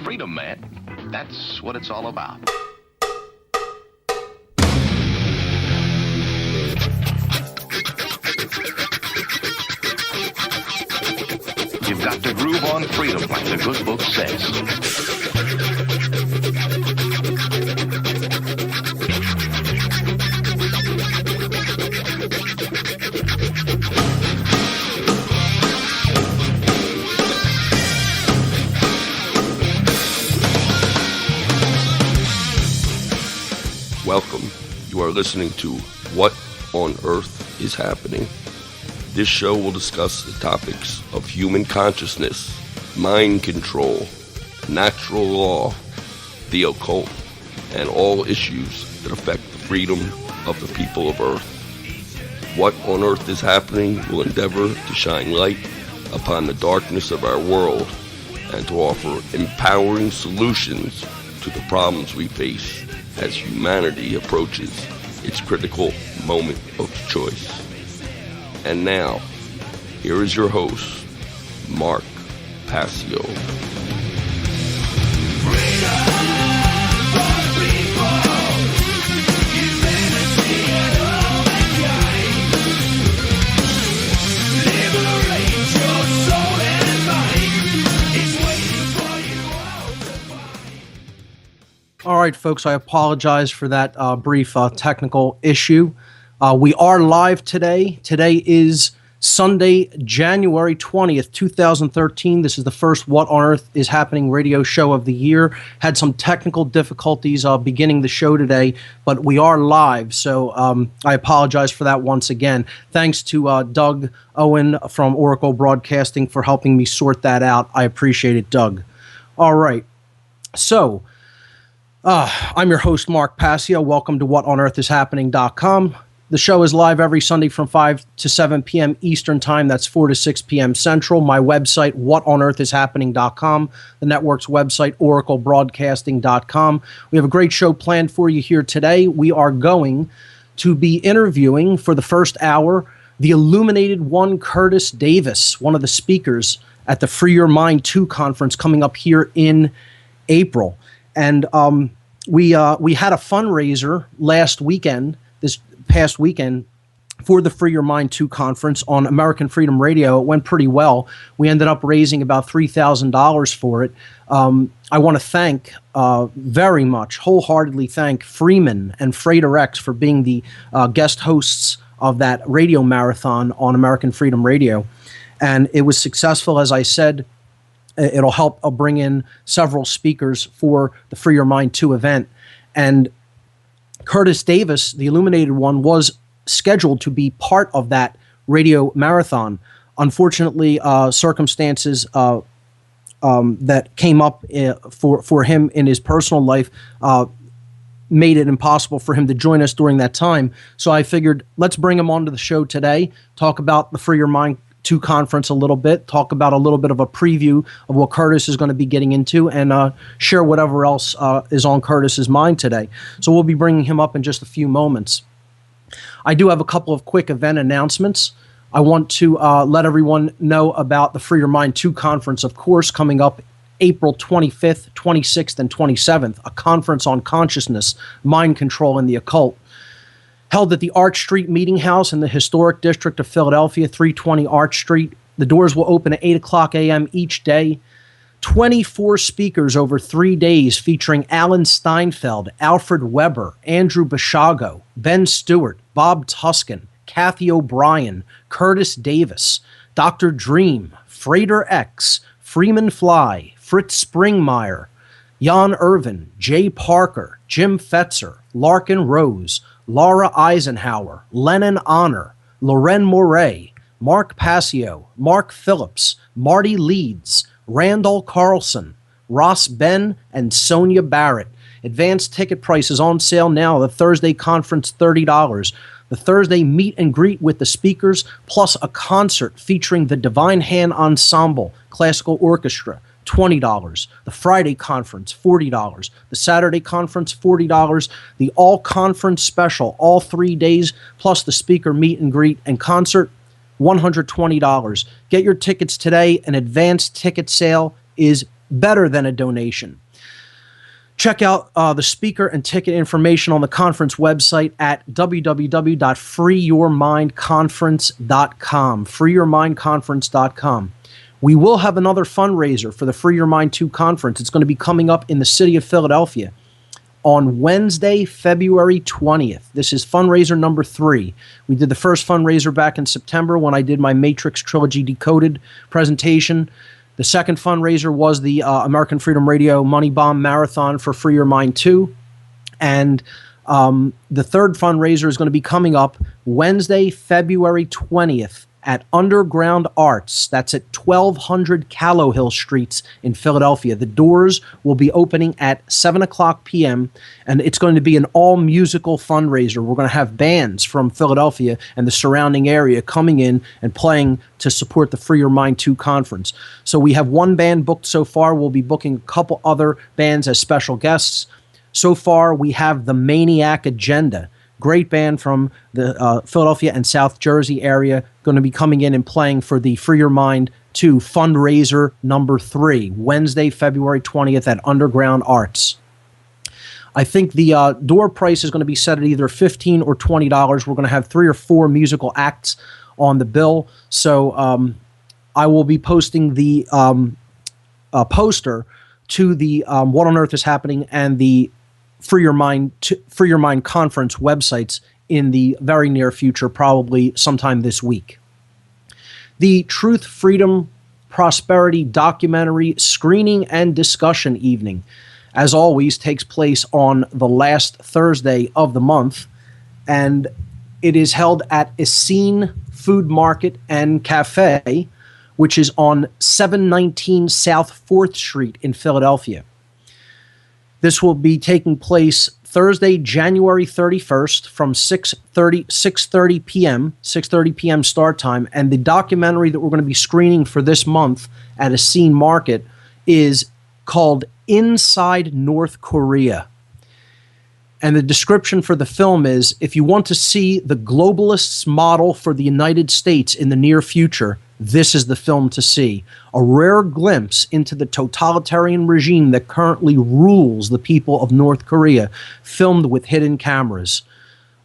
freedom, man. That's what it's all about. You've got to groove on freedom, like the good book says. Welcome. You are listening to What on Earth is Happening. This show will discuss the topics of human consciousness, mind control, natural law, the occult, and all issues that affect the freedom of the people of Earth. What on Earth is Happening will endeavor to shine light upon the darkness of our world and to offer empowering solutions to the problems we face as humanity approaches its critical moment of choice. And now, here is your host, Mark Passio. All right, folks, I apologize for that brief technical issue. We are live today. Today is Sunday, January 20th, 2013. This is the first What on Earth is Happening radio show of the year. Had some technical difficulties beginning the show today, but we are live, so I apologize for that once again. Thanks to Doug Owen from Oracle Broadcasting for helping me sort that out. I appreciate it, Doug. All right, so I'm your host, Mark Passio. Welcome to WhatOnEarthIsHappening.com. The show is live every Sunday from 5 to 7 p.m. Eastern Time. That's 4 to 6 p.m. Central. My website, WhatOnEarthIsHappening.com. The network's website, OracleBroadcasting.com. We have a great show planned for you here today. We are going to be interviewing for the first hour the Illuminated one, Curtis Davis, one of the speakers at the Free Your Mind 2 conference coming up here in April. And we had a fundraiser last weekend, this past weekend, for the Free Your Mind 2 conference on American Freedom Radio. It went pretty well. We ended up raising about $3,000 for it. I want to thank very much, wholeheartedly thank Freeman and Freighter X for being the guest hosts of that radio marathon on American Freedom Radio. And it was successful, as I said. It'll help bring in several speakers for the Free Your Mind 2 event. And Curtis Davis, the Illuminated one, was scheduled to be part of that radio marathon. Unfortunately, circumstances that came up for him in his personal life made it impossible for him to join us during that time. So I figured, let's bring him onto the show today, talk about the Free Your Mind 2 conference a little bit, talk about a little bit of a preview of what Curtis is going to be getting into, and share whatever else is on Curtis's mind today. So we'll be bringing him up in just a few moments. I do have a couple of quick event announcements. I want to let everyone know about the Free Your Mind 2 conference, of course, coming up April 25th, 26th, and 27th, a conference on consciousness, mind control, and the occult. Held at the Arch Street Meeting House in the historic district of Philadelphia, 320 Arch Street. The doors will open at 8 o'clock a.m. each day. 24 speakers over 3 days featuring Alan Steinfeld, Alfred Weber, Andrew Bashago, Ben Stewart, Bob Tuskin, Kathy O'Brien, Curtis Davis, Dr. Dream, Freighter X, Freeman Fly, Fritz Springmeyer, Jan Irvin, Jay Parker, Jim Fetzer, Larkin Rose, Laura Eisenhower, Lennon Honor, Loren Moray, Mark Passio, Mark Phillips, Marty Leeds, Randall Carlson, Ross Ben, and Sonia Barrett. Advanced ticket prices on sale now. The Thursday conference, $30. The Thursday meet and greet with the speakers, plus a concert featuring the Divine Hand Ensemble Classical Orchestra, $20. The Friday conference, $40. The Saturday conference, $40. The all-conference special, all 3 days, plus the speaker meet and greet and concert, $120. Get your tickets today. An advanced ticket sale is better than a donation. Check out the speaker and ticket information on the conference website at www.freeyourmindconference.com. freeyourmindconference.com. We will have another fundraiser for the Free Your Mind 2 conference. It's going to be coming up in the city of Philadelphia on Wednesday, February 20th. This is fundraiser number 3. We did the first fundraiser back in September when I did my Matrix Trilogy Decoded presentation. The second fundraiser was the American Freedom Radio Money Bomb Marathon for Free Your Mind 2. And the third fundraiser is going to be coming up Wednesday, February 20th at Underground Arts. That's at 1200 Callowhill Streets in Philadelphia. The doors will be opening at 7 o'clock p.m., and it's going to be an all-musical fundraiser. We're going to have bands from Philadelphia and the surrounding area coming in and playing to support the Free Your Mind 2 conference. So we have one band booked so far. We'll be booking a couple other bands as special guests. So far, we have the Maniac Agenda. Great band from the Philadelphia and South Jersey area, going to be coming in and playing for the Free Your Mind 2 fundraiser number 3, Wednesday, February 20th at Underground Arts. I think the door price is going to be set at either $15 or $20. We're going to have 3 or 4 musical acts on the bill. So I will be posting the poster to the What on Earth is Happening and the Free Your Mind conference websites in the very near future, probably sometime this week. The Truth, Freedom, Prosperity documentary screening and discussion evening, as always, takes place on the last Thursday of the month, and it is held at Essene Food Market and Cafe, which is on 719 South 4th Street in Philadelphia. This will be taking place Thursday, January 31st from 6:30 p.m. start time. And the documentary that we're going to be screening for this month at Essene Market is called Inside North Korea. And the description for the film is, if you want to see the globalists' model for the United States in the near future, this is the film to see. A rare glimpse into the totalitarian regime that currently rules the people of North Korea, filmed with hidden cameras.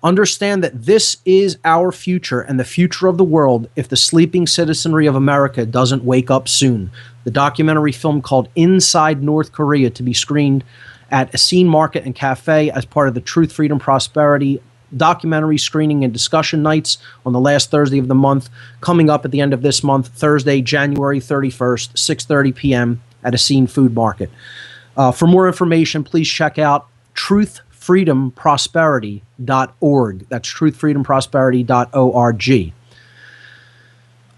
Understand that this is our future and the future of the world if the sleeping citizenry of America doesn't wake up soon. The documentary film called Inside North Korea, to be screened at Essene Market and Cafe as part of the Truth, Freedom, Prosperity documentary screening and discussion nights on the last Thursday of the month, coming up at the end of this month, Thursday, January 31st, 6:30 p.m. at Essene Food Market. For more information, please check out truthfreedomprosperity.org. That's truthfreedomprosperity.org.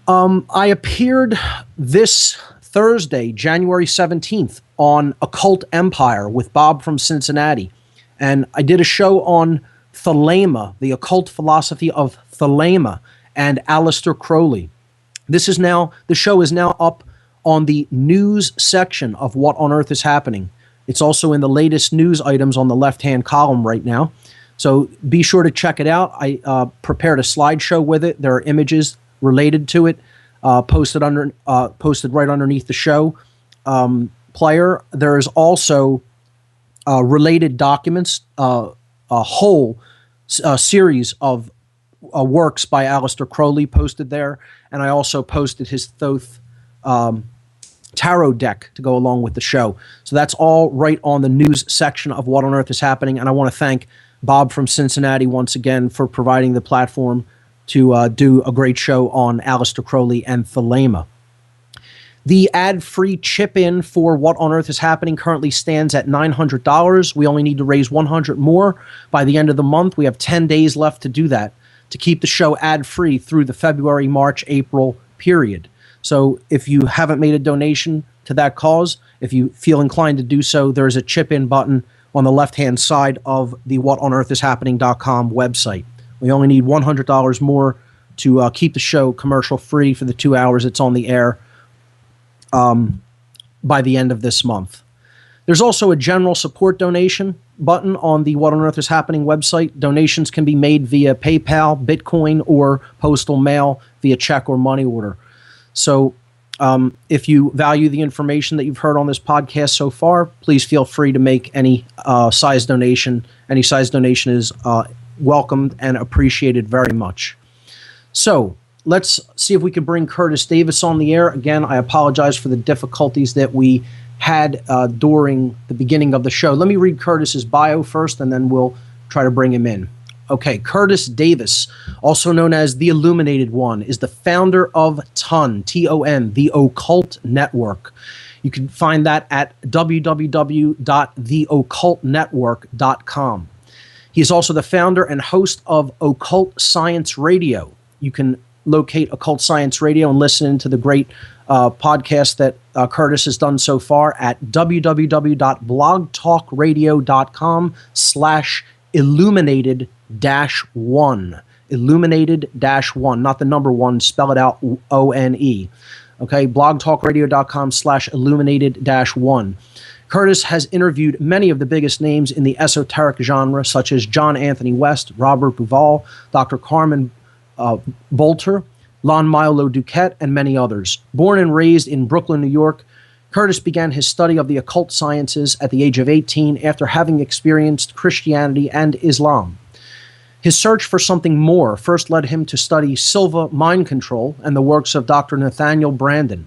I appeared this Thursday, January 17th, on Occult Empire with Bob from Cincinnati. And I did a show on Thelema, the occult philosophy of Thelema, and Aleister Crowley. The show is now up on the news section of What on Earth is Happening. It's also in the latest news items on the left-hand column right now. So be sure to check it out. I prepared a slideshow with it. There are images related to it posted right underneath the show player. There is also related documents, a whole series of works by Aleister Crowley posted there, and I also posted his Thoth tarot deck to go along with the show. So that's all right on the news section of What on Earth is Happening, and I want to thank Bob from Cincinnati once again for providing the platform to do a great show on Aleister Crowley and Thelema. The ad-free chip-in for What on Earth is Happening currently stands at $900. We only need to raise $100 more by the end of the month. We have 10 days left to do that, to keep the show ad-free through the February, March, April period. So if you haven't made a donation to that cause, if you feel inclined to do so, there's a chip-in button on the left-hand side of the whatonearthishappening.com website. We only need $100 more to keep the show commercial-free for the 2 hours it's on the air by the end of this month. There's also a general support donation button on the What on Earth is Happening website. Donations can be made via PayPal, Bitcoin, or postal mail via check or money order. So If you value the information that you've heard on this podcast so far, please feel free to make any size donation. Any size donation is welcomed and appreciated very much. So let's see if we can bring Curtis Davis on the air. Again, I apologize for the difficulties that we had during the beginning of the show. Let me read Curtis's bio first, and then we'll try to bring him in. Okay, Curtis Davis, also known as the Illuminated One, is the founder of TON, T-O-N, the Occult Network. You can find that at www.theoccultnetwork.com. He is also the founder and host of Occult Science Radio. You can locate Occult Science Radio and listen to the great podcast that Curtis has done so far at www.blogtalkradio.com/illuminated-1. Illuminated-1, not the number one, spell it out O-N-E. Okay, blogtalkradio.com/illuminated-1. Curtis has interviewed many of the biggest names in the esoteric genre, such as John Anthony West, Robert Bauval, Dr. Carmen Bolter, Lon Milo Duquette, and many others. Born and raised in Brooklyn, New York, Curtis began his study of the occult sciences at the age of 18 after having experienced Christianity and Islam. His search for something more first led him to study Silva mind control and the works of Dr. Nathaniel Branden.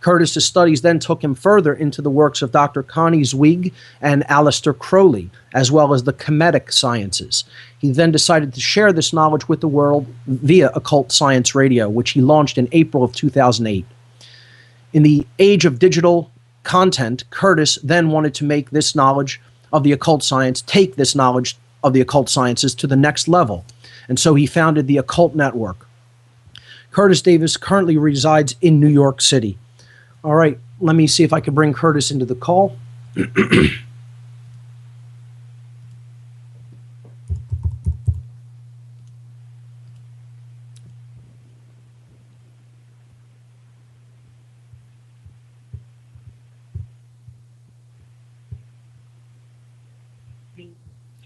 Curtis's studies then took him further into the works of Dr. Connie Zweig and Aleister Crowley, as well as the Kemetic sciences. He then decided to share this knowledge with the world via Occult Science Radio, which he launched in April of 2008. In the age of digital content, Curtis then wanted to make this knowledge of the occult science, take this knowledge of the occult sciences to the next level. And so he founded the Occult Network. Curtis Davis currently resides in New York City. All right, let me see if I can bring Curtis into the call.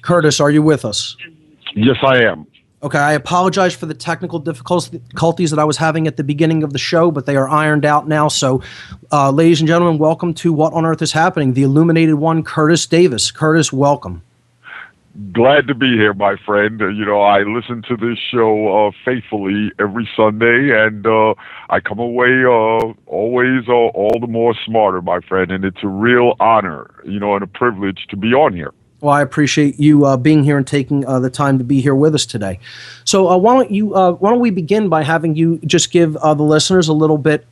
Curtis, are you with us? Yes, I am. Okay, I apologize for the technical difficulties that I was having at the beginning of the show, but they are ironed out now. So, ladies and gentlemen, welcome to What on Earth is Happening, the Illuminated One, Curtis Davis. Curtis, welcome. Glad to be here, my friend. You know, I listen to this show faithfully every Sunday, and I come away always all the more smarter, my friend. And it's a real honor, you know, and a privilege to be on here. Well, I appreciate you being here and taking the time to be here with us today. So why don't we begin by having you just give the listeners a little bit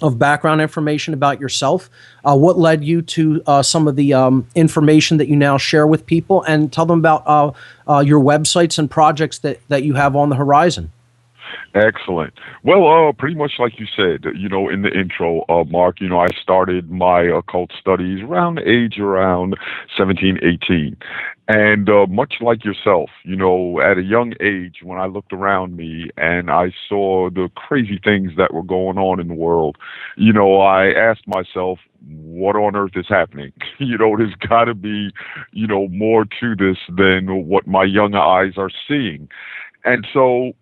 of background information about yourself, what led you to some of the information that you now share with people, and tell them about your websites and projects that you have on the horizon. Excellent. Well, pretty much like you said, you know, in the intro, Mark, you know, I started my occult studies around 17, 18. And much like yourself, you know, at a young age, when I looked around me and I saw the crazy things that were going on in the world, you know, I asked myself, what on earth is happening? You know, there's got to be, you know, more to this than what my young eyes are seeing. And so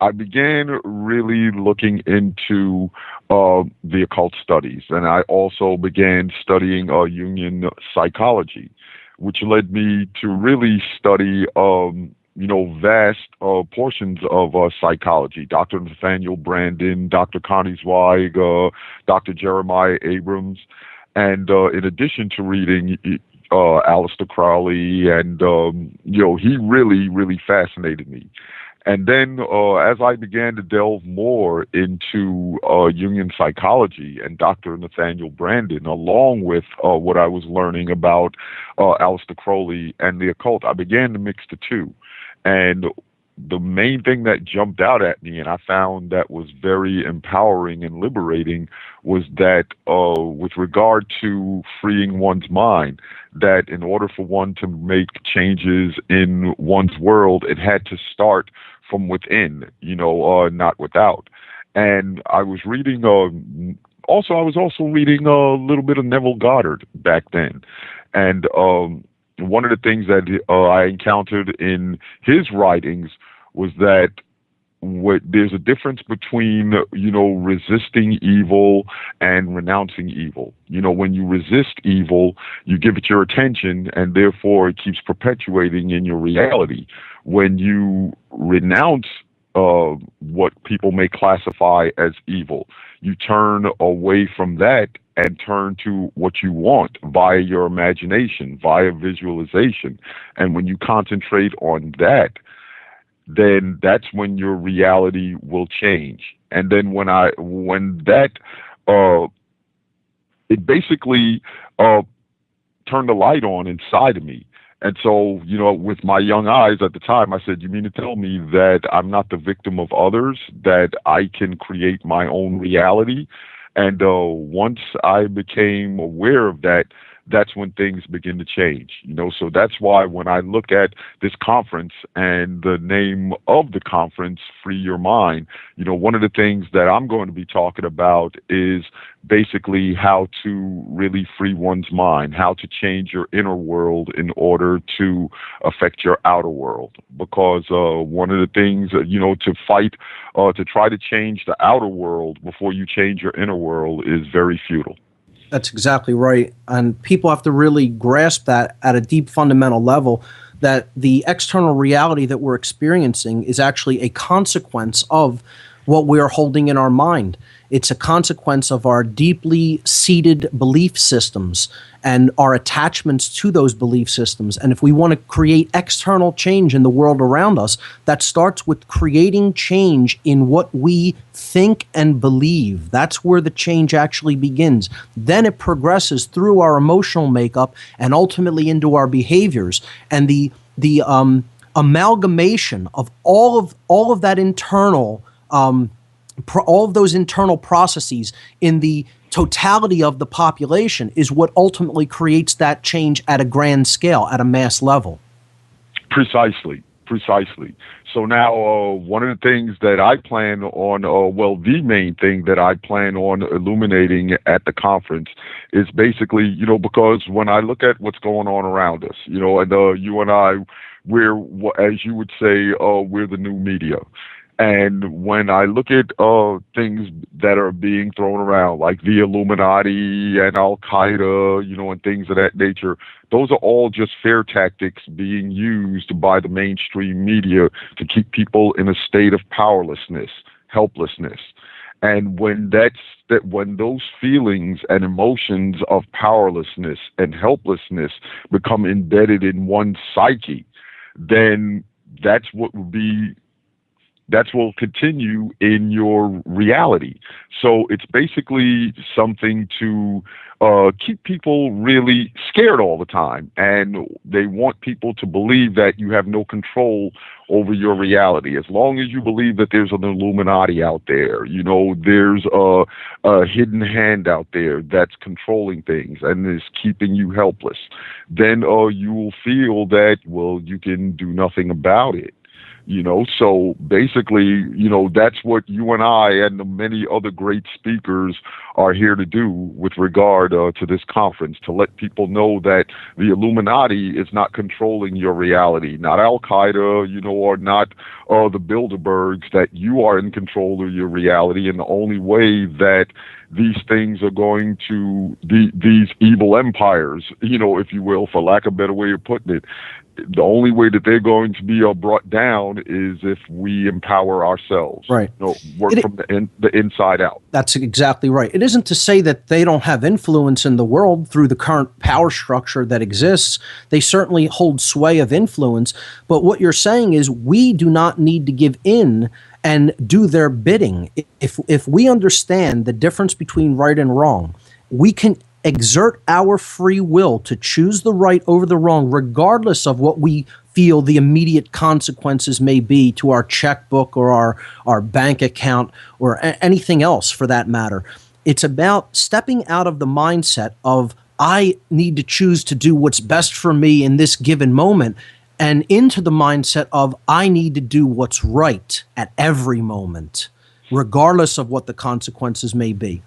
I began really looking into the occult studies, and I also began studying Jungian psychology, which led me to really study, you know, vast portions of psychology. Dr. Nathaniel Branden, Dr. Connie Zweig, Dr. Jeremiah Abrams, and in addition to reading Aleister Crowley, and you know, he really, really fascinated me. And then as I began to delve more into Jungian psychology and Dr. Nathaniel Branden, along with what I was learning about Aleister Crowley and the occult, I began to mix the two. And the main thing that jumped out at me, and I found that was very empowering and liberating, was that with regard to freeing one's mind, that in order for one to make changes in one's world, it had to start from within, you know, not without. And I was reading, I was also reading a little bit of Neville Goddard back then. And one of the things that I encountered in his writings was that there's a difference between, resisting evil and renouncing evil. When you resist evil, you give it your attention, and therefore it keeps perpetuating in your reality. When you renounce what people may classify as evil, you turn away from that and turn to what you want via your imagination, via visualization. And when you concentrate on that, then that's when your reality will change. And then when that, it basically turned the light on inside of me. And so, with my young eyes at the time, I said, you mean to tell me that I'm not the victim of others, that I can create my own reality? And once I became aware of that, that's when things begin to change. So that's why when I look at this conference and the name of the conference, Free Your Mind, one of the things that I'm going to be talking about is basically how to really free one's mind, how to change your inner world in order to affect your outer world. Because one of the things, to fight, to try to change the outer world before you change your inner world is very futile. That's exactly right. And people have to really grasp that at a deep fundamental level, that the external reality that we're experiencing is actually a consequence of what we are holding in our mind. It's a consequence of our deeply seated belief systems and our attachments to those belief systems. And if we want to create external change in the world around us, that starts with creating change in what we think and believe. That's where the change actually begins. Then it progresses through our emotional makeup and ultimately into our behaviors. And the amalgamation of all of that internal all of those internal processes in the totality of the population is what ultimately creates that change at a grand scale, at a mass level. Precisely. So now one of the things that I plan on, the main thing that I plan on illuminating at the conference is basically, because when I look at what's going on around us, and you and I, we're, as you would say, we're the new media. And when I look at things that are being thrown around, like the Illuminati and Al-Qaeda, and things of that nature, those are all just fear tactics being used by the mainstream media to keep people in a state of powerlessness, helplessness. And when those feelings and emotions of powerlessness and helplessness become embedded in one's psyche, then that will continue in your reality. So it's basically something to keep people really scared all the time. And they want people to believe that you have no control over your reality. As long as you believe that there's an Illuminati out there, there's a hidden hand out there that's controlling things and is keeping you helpless, then you will feel that, you can do nothing about it. So basically, that's what you and I and the many other great speakers are here to do with regard to this conference, to let people know that the Illuminati is not controlling your reality, not Al-Qaeda, or not the Bilderbergs, that you are in control of your reality. And the only way that these things are going to, these evil empires, if you will, for lack of a better way of putting it, the only way that they're going to be brought down is if we empower ourselves. Right. Work from the inside out. That's exactly right. It isn't to say that they don't have influence in the world through the current power structure that exists. They certainly hold sway of influence. But what you're saying is we do not need to give in and do their bidding. If we understand the difference between right and wrong, we can exert our free will to choose the right over the wrong, regardless of what we feel the immediate consequences may be to our checkbook or our bank account or anything else for that matter. It's about stepping out of the mindset of, I need to choose to do what's best for me in this given moment, and into the mindset of, I need to do what's right at every moment, regardless of what the consequences may be.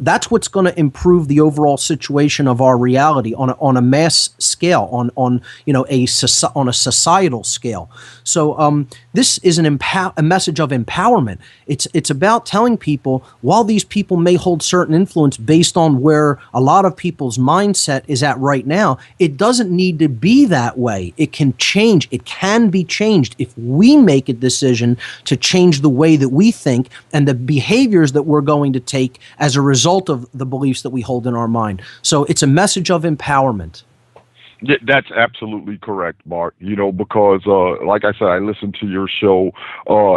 That's what's going to improve the overall situation of our reality on a mass scale. scale, on on a societal scale. So this is a message of empowerment. It's about telling people, while these people may hold certain influence based on where a lot of people's mindset is at right now, it doesn't need to be that way. It can change. It can be changed if we make a decision to change the way that we think and the behaviors that we're going to take as a result of the beliefs that we hold in our mind. So it's a message of empowerment. Yeah, that's absolutely correct, Mark. Because like I said, I listen to your show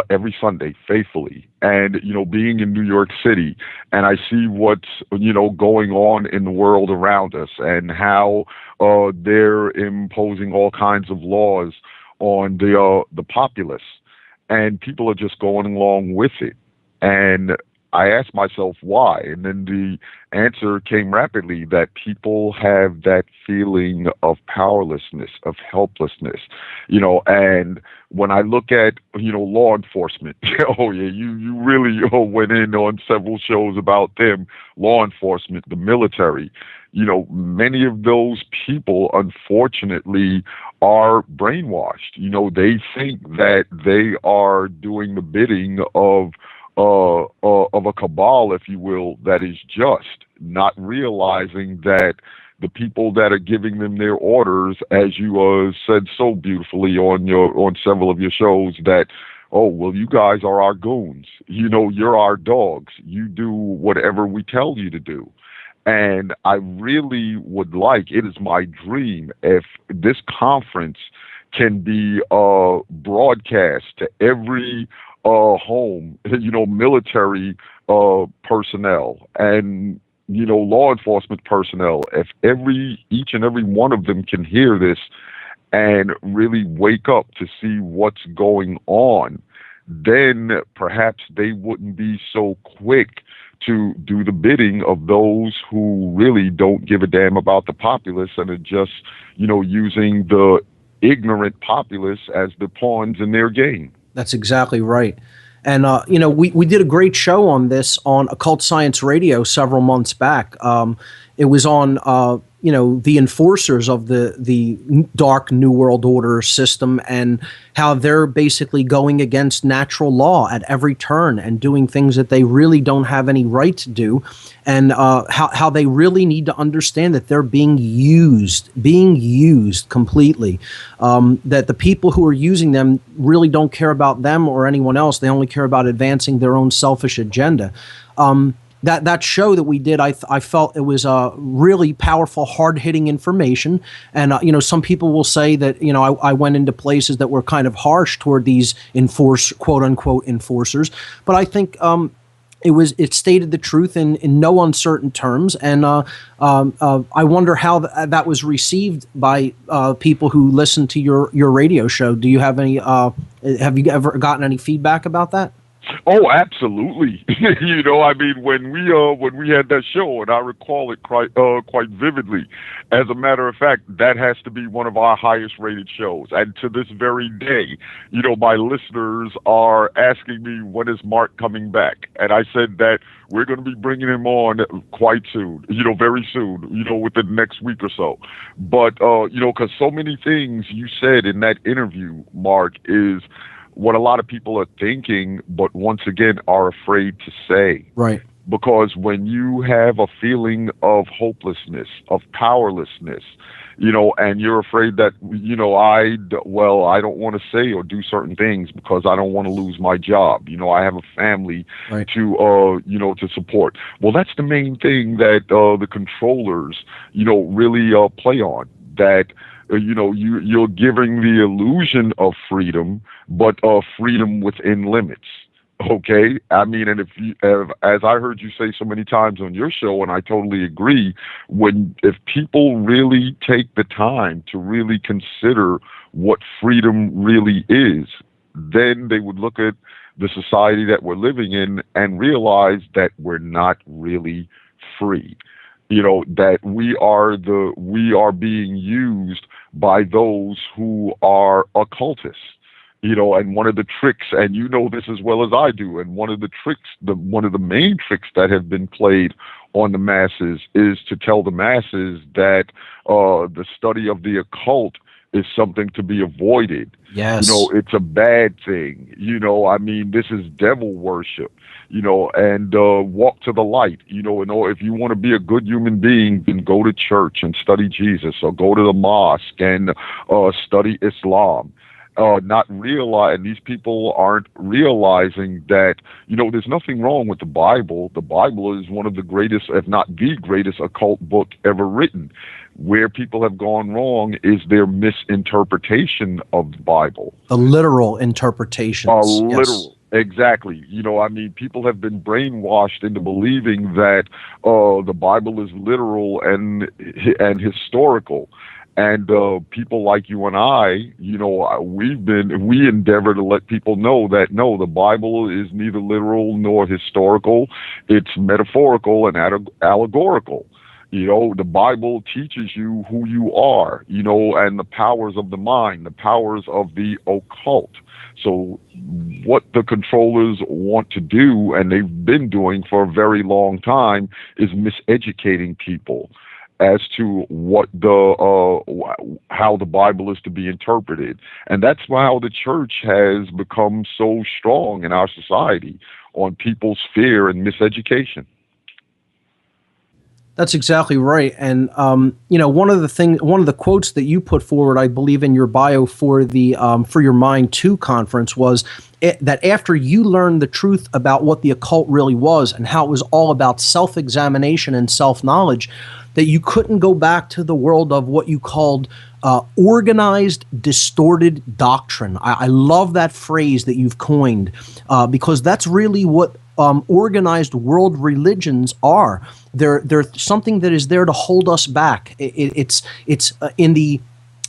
every Sunday faithfully. And, being in New York City, and I see what's, going on in the world around us, and how they're imposing all kinds of laws on the populace, and people are just going along with it. And I asked myself why, and then the answer came rapidly, that people have that feeling of powerlessness, of helplessness, and when I look at, law enforcement, oh yeah, you really went in on several shows about them, law enforcement, the military, many of those people, unfortunately, are brainwashed. They think that they are doing the bidding of a cabal, if you will, that is just, not realizing that the people that are giving them their orders, as you said so beautifully on several of your shows, that, oh, well, you guys are our goons. You're our dogs. You do whatever we tell you to do. And I really would like, it is my dream, if this conference can be broadcast to every home, military personnel and, law enforcement personnel. If each and every one of them can hear this and really wake up to see what's going on, then perhaps they wouldn't be so quick to do the bidding of those who really don't give a damn about the populace and are just, using the ignorant populace as the pawns in their game. That's exactly right. And, we did a great show on this on Occult Science Radio several months back. It was on, the enforcers of the dark New World Order system, and how they're basically going against natural law at every turn and doing things that they really don't have any right to do, and how they really need to understand that they're being used completely, that the people who are using them really don't care about them or anyone else. They only care about advancing their own selfish agenda. That show that we did, I felt it was really powerful, hard-hitting information. And, some people will say that, I went into places that were kind of harsh toward these quote-unquote enforcers. But I think it stated the truth in no uncertain terms. And I wonder how that was received by people who listen to your radio show. Do you have any? Have you ever gotten any feedback about that? Oh, absolutely. When we had that show, and I recall it quite vividly. As a matter of fact, that has to be one of our highest rated shows. And to this very day, my listeners are asking me, when is Mark coming back? And I said that we're going to be bringing him on quite soon, very soon, within the next week or so. But, because so many things you said in that interview, Mark, is what a lot of people are thinking, but once again are afraid to say. Right. Because when you have a feeling of hopelessness, of powerlessness, and you're afraid that, I don't want to say or do certain things because I don't want to lose my job. I have a family right. to support. Well, that's the main thing that the controllers, really play on. That you're giving the illusion of freedom, but freedom within limits. Okay, and as I heard you say so many times on your show, and I totally agree, if people really take the time to really consider what freedom really is, then they would look at the society that we're living in and realize that we're not really free. That we are being used by those who are occultists, And one of the tricks, and you know this as well as I do, and one of the tricks, one of the main tricks that have been played on the masses is to tell the masses that the study of the occult is something to be avoided. Yes. It's a bad thing. This is devil worship, and walk to the light. If you want to be a good human being, then go to church and study Jesus, or go to the mosque and study Islam. Not realize, and these people aren't realizing that, there's nothing wrong with the Bible. The Bible is one of the greatest, if not the greatest, occult book ever written. Where people have gone wrong is their misinterpretation of the Bible. The literal interpretations. Literal. Exactly. People have been brainwashed into believing that the Bible is literal and historical. And people like you and I, we endeavor to let people know that, no, the Bible is neither literal nor historical. It's metaphorical and allegorical. The Bible teaches you who you are, and the powers of the mind, the powers of the occult. So what the controllers want to do, and they've been doing for a very long time, is miseducating people as to what how the Bible is to be interpreted. And that's how the church has become so strong in our society, on people's fear and miseducation. That's exactly right. And one of the quotes that you put forward, I believe, in your bio for the For Your Mind 2 conference was that after you learned the truth about what the occult really was and how it was all about self-examination and self-knowledge, that you couldn't go back to the world of what you called organized, distorted doctrine. I love that phrase that you've coined, because that's really what organized world religions are. They're something that is there to hold us back. It's in the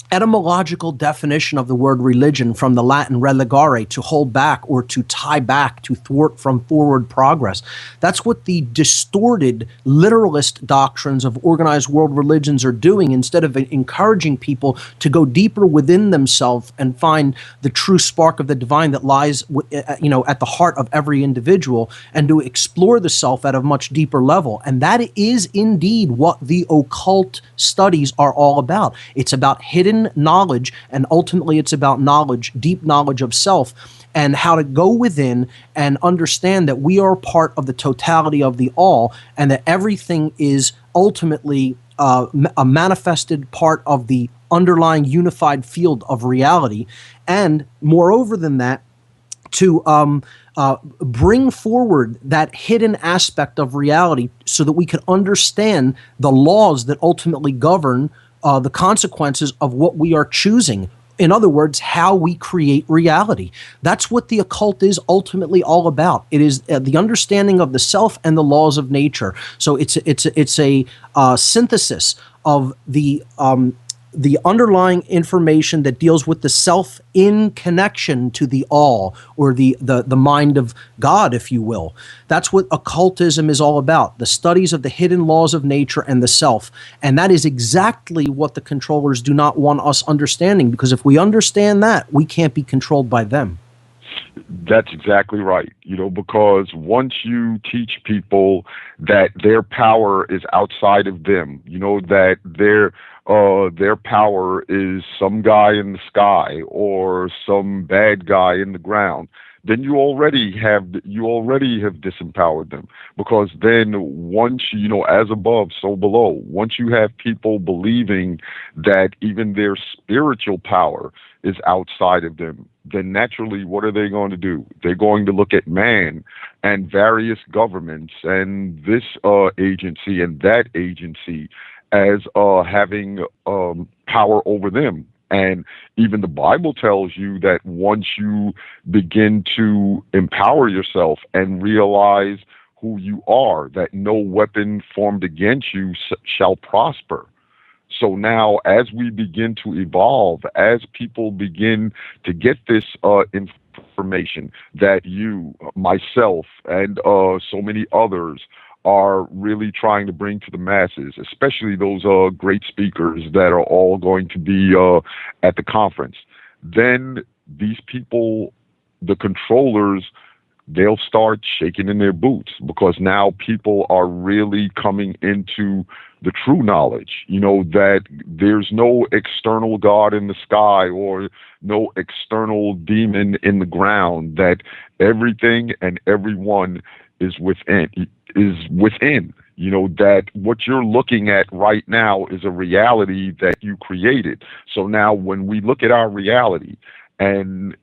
etymological definition of the word religion, from the Latin relegare, to hold back or to tie back, to thwart from forward progress. That's what the distorted literalist doctrines of organized world religions are doing, instead of encouraging people to go deeper within themselves and find the true spark of the divine that lies at the heart of every individual, and to explore the self at a much deeper level. And that is indeed what the occult studies are all about. It's about hidden knowledge, and ultimately it's about knowledge, deep knowledge of self, and how to go within and understand that we are part of the totality of the all, and that everything is ultimately a manifested part of the underlying unified field of reality. And moreover than that, to bring forward that hidden aspect of reality so that we can understand the laws that ultimately govern the consequences of what we are choosing. In other words, how we create reality. That's what the occult is ultimately all about. It is the understanding of the self and the laws of nature. So it's a synthesis of the underlying information that deals with the self in connection to the all, or the mind of God, if you will. That's what occultism is all about, the studies of the hidden laws of nature and the self. And that is exactly what the controllers do not want us understanding, because if we understand that, we can't be controlled by them. That's exactly right. Because once you teach people that their power is outside of them, that their power is some guy in the sky or some bad guy in the ground, then you already have disempowered them. Because then once, as above, so below, once you have people believing that even their spiritual power is outside of them, then naturally, what are they going to do? They're going to look at man and various governments and this agency and that agency as having power over them. And even the Bible tells you that once you begin to empower yourself and realize who you are, that no weapon formed against you shall prosper. So now, as we begin to evolve, as people begin to get this information that you, myself, and so many others are really trying to bring to the masses, especially those great speakers that are all going to be at the conference, then these people, the controllers, they'll start shaking in their boots, because now people are really coming into the true knowledge, that there's no external God in the sky or no external demon in the ground, that everything and everyone is within, that what you're looking at right now is a reality that you created. So now when we look at our reality, and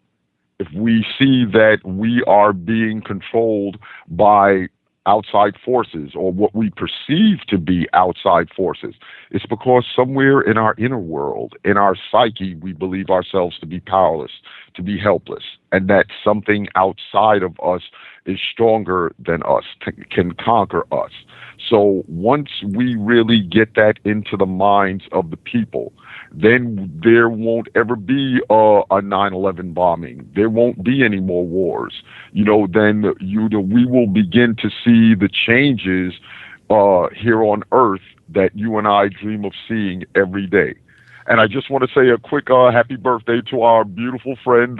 if we see that we are being controlled by outside forces, or what we perceive to be outside forces, it's because somewhere in our inner world, in our psyche, we believe ourselves to be powerless, to be helpless, and that something outside of us is stronger than us, can conquer us. So once we really get that into the minds of the people, then there won't ever be a 9/11 bombing. There won't be any more wars. Then we will begin to see the changes here on Earth that you and I dream of seeing every day. And I just want to say a quick happy birthday to our beautiful friend,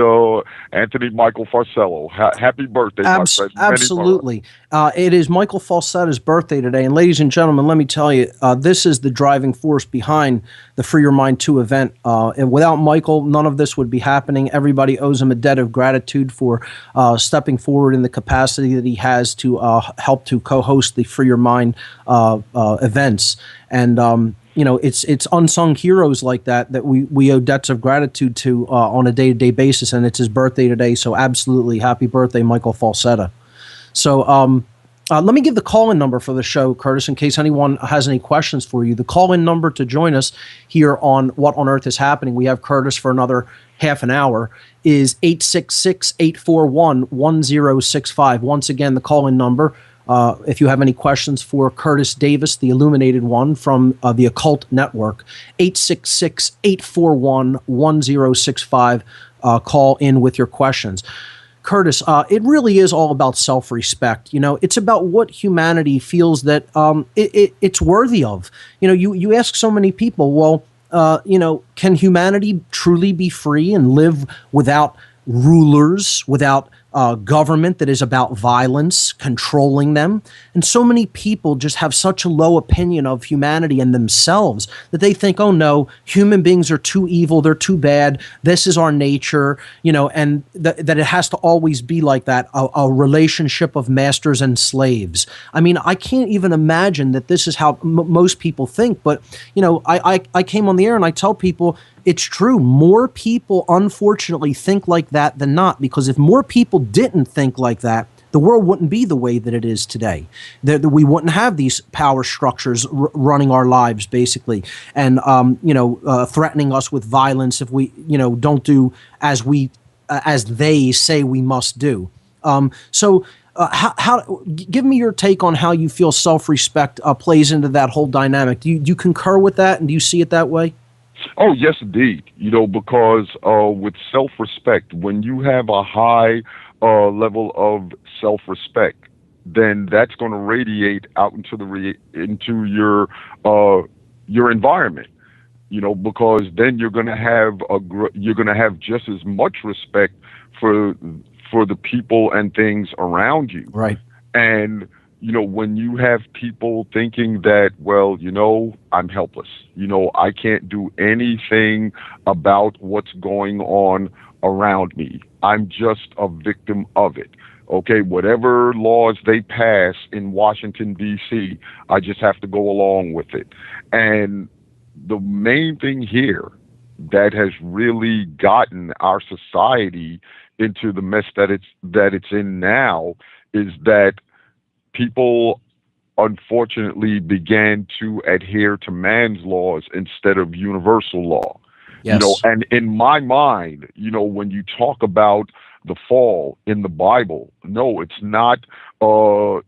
Anthony Michael Farcello. Happy birthday, my friend. Absolutely. It is Michael Falsetta's birthday today. And ladies and gentlemen, let me tell you, this is the driving force behind the Free Your Mind 2 event. And without Michael, none of this would be happening. Everybody owes him a debt of gratitude for stepping forward in the capacity that he has to help to co-host the Free Your Mind events. And it's unsung heroes like that we owe debts of gratitude to on a day-to-day basis, and it's his birthday today, so absolutely happy birthday, Michael Falsetta. So let me give the call-in number for the show, Curtis, in case anyone has any questions for you. The call-in number to join us here on What on Earth is Happening, we have Curtis for another half an hour, is 866-841-1065. Once again, the call-in number, if you have any questions for Curtis Davis, the Illuminated one from the Occult Network, 866-841-1065. Call in with your questions. Curtis, it really is all about self-respect. It's about what humanity feels that it's worthy of. You ask so many people, well, can humanity truly be free and live without rulers, without government that is about violence, controlling them? And so many people just have such a low opinion of humanity and themselves that they think, oh no, human beings are too evil, they're too bad, this is our nature, and that it has to always be like that, a relationship of masters and slaves. I mean, I can't even imagine that this is how most people think, but, I came on the air and I tell people, it's true. More people, unfortunately, think like that than not, because if more people didn't think like that, the world wouldn't be the way that it is today. We wouldn't have these power structures running our lives, basically, and threatening us with violence if we don't do as they say we must do. Give me your take on how you feel self-respect plays into that whole dynamic. Do you concur with that, and do you see it that way? Oh, yes, indeed. Because with self-respect, when you have a high level of self-respect, then that's going to radiate out into your environment. Because then you're going to have just as much respect for the people and things around you. Right. And when you have people thinking that, well, I'm helpless, I can't do anything about what's going on around me. I'm just a victim of it. Okay, whatever laws they pass in Washington, D.C., I just have to go along with it. And the main thing here that has really gotten our society into the mess that it's in now is that people unfortunately began to adhere to man's laws instead of universal law. Yes. And in my mind, when you talk about the fall in the Bible, no, it's not God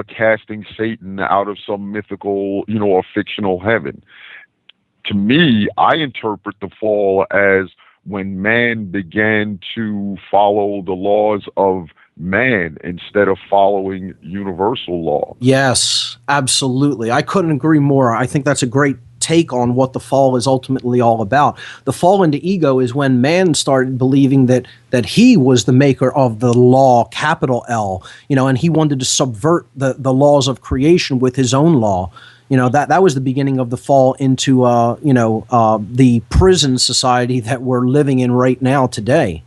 casting Satan out of some mythical, or fictional heaven. To me, I interpret the fall as when man began to follow the laws of man instead of following universal law. Yes, absolutely. I couldn't agree more. I think that's a great take on what the fall is ultimately all about. The fall into ego is when man started believing that he was the maker of the law, capital L, and he wanted to subvert the laws of creation with his own law. That was the beginning of the fall into the prison society that we're living in right now today.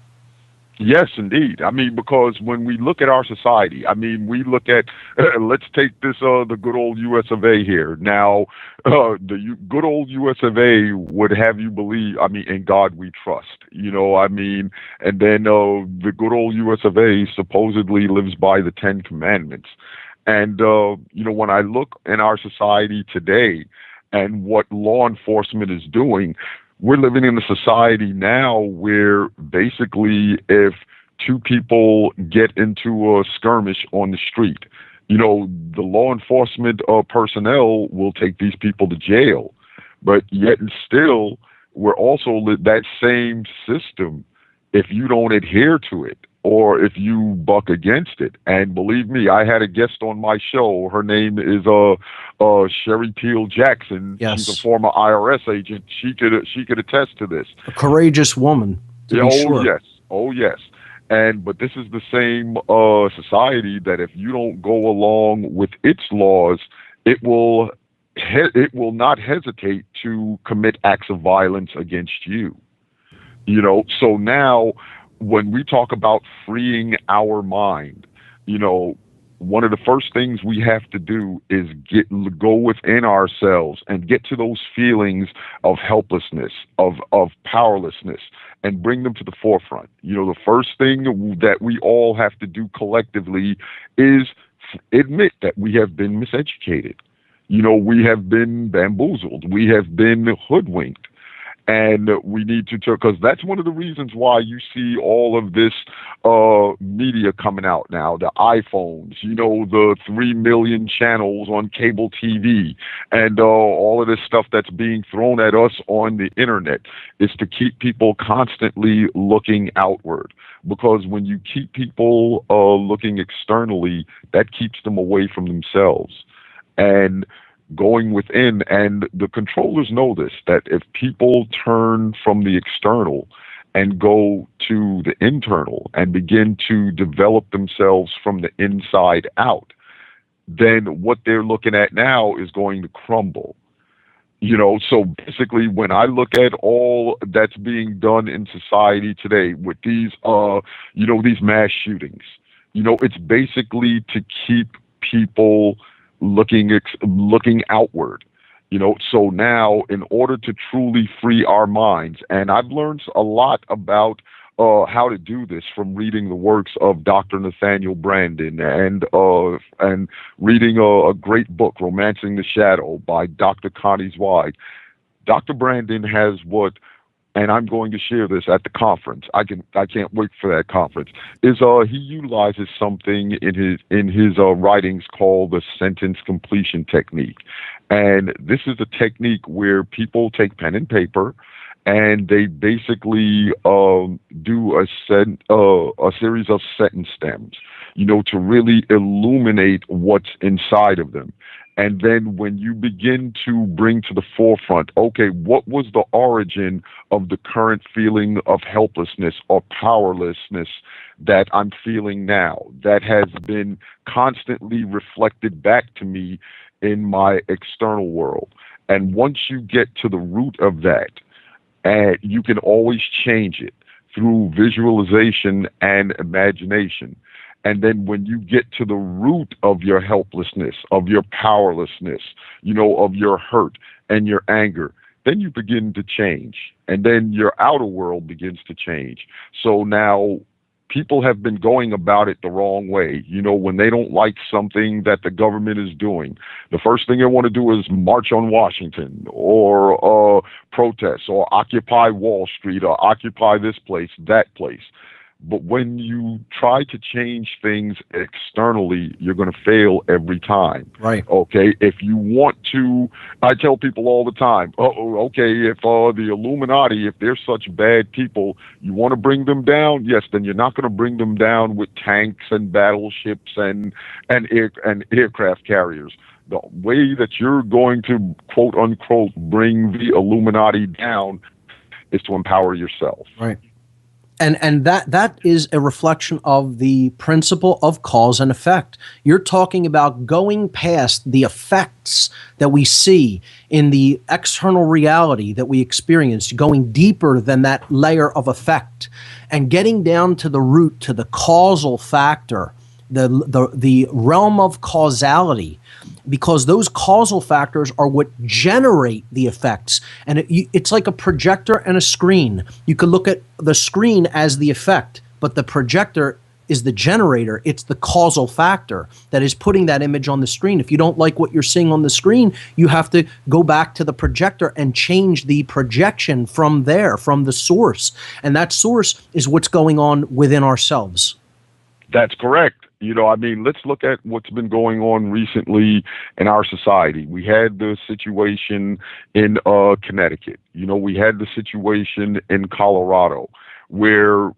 Yes, indeed. I mean, because when we look at our society, I mean, we look at, let's take this, the good old US of A here. Now, good old US of A would have you believe, I mean, in God we trust, I mean, and then the good old US of A supposedly lives by the 10 Commandments. And, when I look in our society today and what law enforcement is doing, we're living in a society now where basically if two people get into a skirmish on the street, the law enforcement personnel will take these people to jail. But yet and still, we're also that same system if you don't adhere to it or if you buck against it. And believe me, I had a guest on my show. Her name is Sherry Peel Jackson. Yes. She's a former IRS agent. She could attest to this. A courageous woman, to be sure. Yes. Oh, yes. But this is the same society that if you don't go along with its laws, it will not hesitate to commit acts of violence against you. So now when we talk about freeing our mind, one of the first things we have to do is go within ourselves and get to those feelings of helplessness, of powerlessness, and bring them to the forefront. The first thing that we all have to do collectively is admit that we have been miseducated. We have been bamboozled. We have been hoodwinked. And we need to, because that's one of the reasons why you see all of this media coming out now, the iPhones, the 3 million channels on cable TV, and all of this stuff that's being thrown at us on the internet is to keep people constantly looking outward. Because when you keep people looking externally, that keeps them away from themselves. And going within, and the controllers know this, that if people turn from the external and go to the internal and begin to develop themselves from the inside out, then what they're looking at now is going to crumble. So basically when I look at all that's being done in society today with these, these mass shootings, it's basically to keep people looking outward, so now in order to truly free our minds, and I've learned a lot about how to do this from reading the works of Dr. Nathaniel Branden and reading a great book, Romancing the Shadow by Dr. Connie Zweig. Dr. Branden has and I'm going to share this at the conference. I can't wait for that conference. He utilizes something in his writings called the sentence completion technique, and this is a technique where people take pen and paper, and they basically do a series of sentence stems, to really illuminate what's inside of them. And then when you begin to bring to the forefront, okay, what was the origin of the current feeling of helplessness or powerlessness that I'm feeling now, that has been constantly reflected back to me in my external world? And once you get to the root of that, and you can always change it through visualization and imagination. And then when you get to the root of your helplessness, of your powerlessness, of your hurt and your anger, then you begin to change. And then your outer world begins to change. So now people have been going about it the wrong way. When they don't like something that the government is doing, the first thing they want to do is march on Washington or protest or occupy Wall Street or occupy this place, that place. But when you try to change things externally, you're going to fail every time. Right. Okay. If you want to, I tell people all the time, okay, if the Illuminati, if they're such bad people, you want to bring them down? Yes, then you're not going to bring them down with tanks and battleships and aircraft carriers. The way that you're going to, quote unquote, bring the Illuminati down is to empower yourself. Right. And that is a reflection of the principle of cause and effect. You're talking about going past the effects that we see in the external reality that we experience, going deeper than that layer of effect, and getting down to the root, to the causal factor, the realm of causality, because those causal factors are what generate the effects. And it's like a projector and a screen. You could look at the screen as the effect, but the projector is the generator. It's the causal factor that is putting that image on the screen. If you don't like what you're seeing on the screen, you have to go back to the projector and change the projection from there, from the source. And that source is what's going on within ourselves. That's correct. I mean, let's look at what's been going on recently in our society. We had the situation in Connecticut. We had the situation in Colorado where,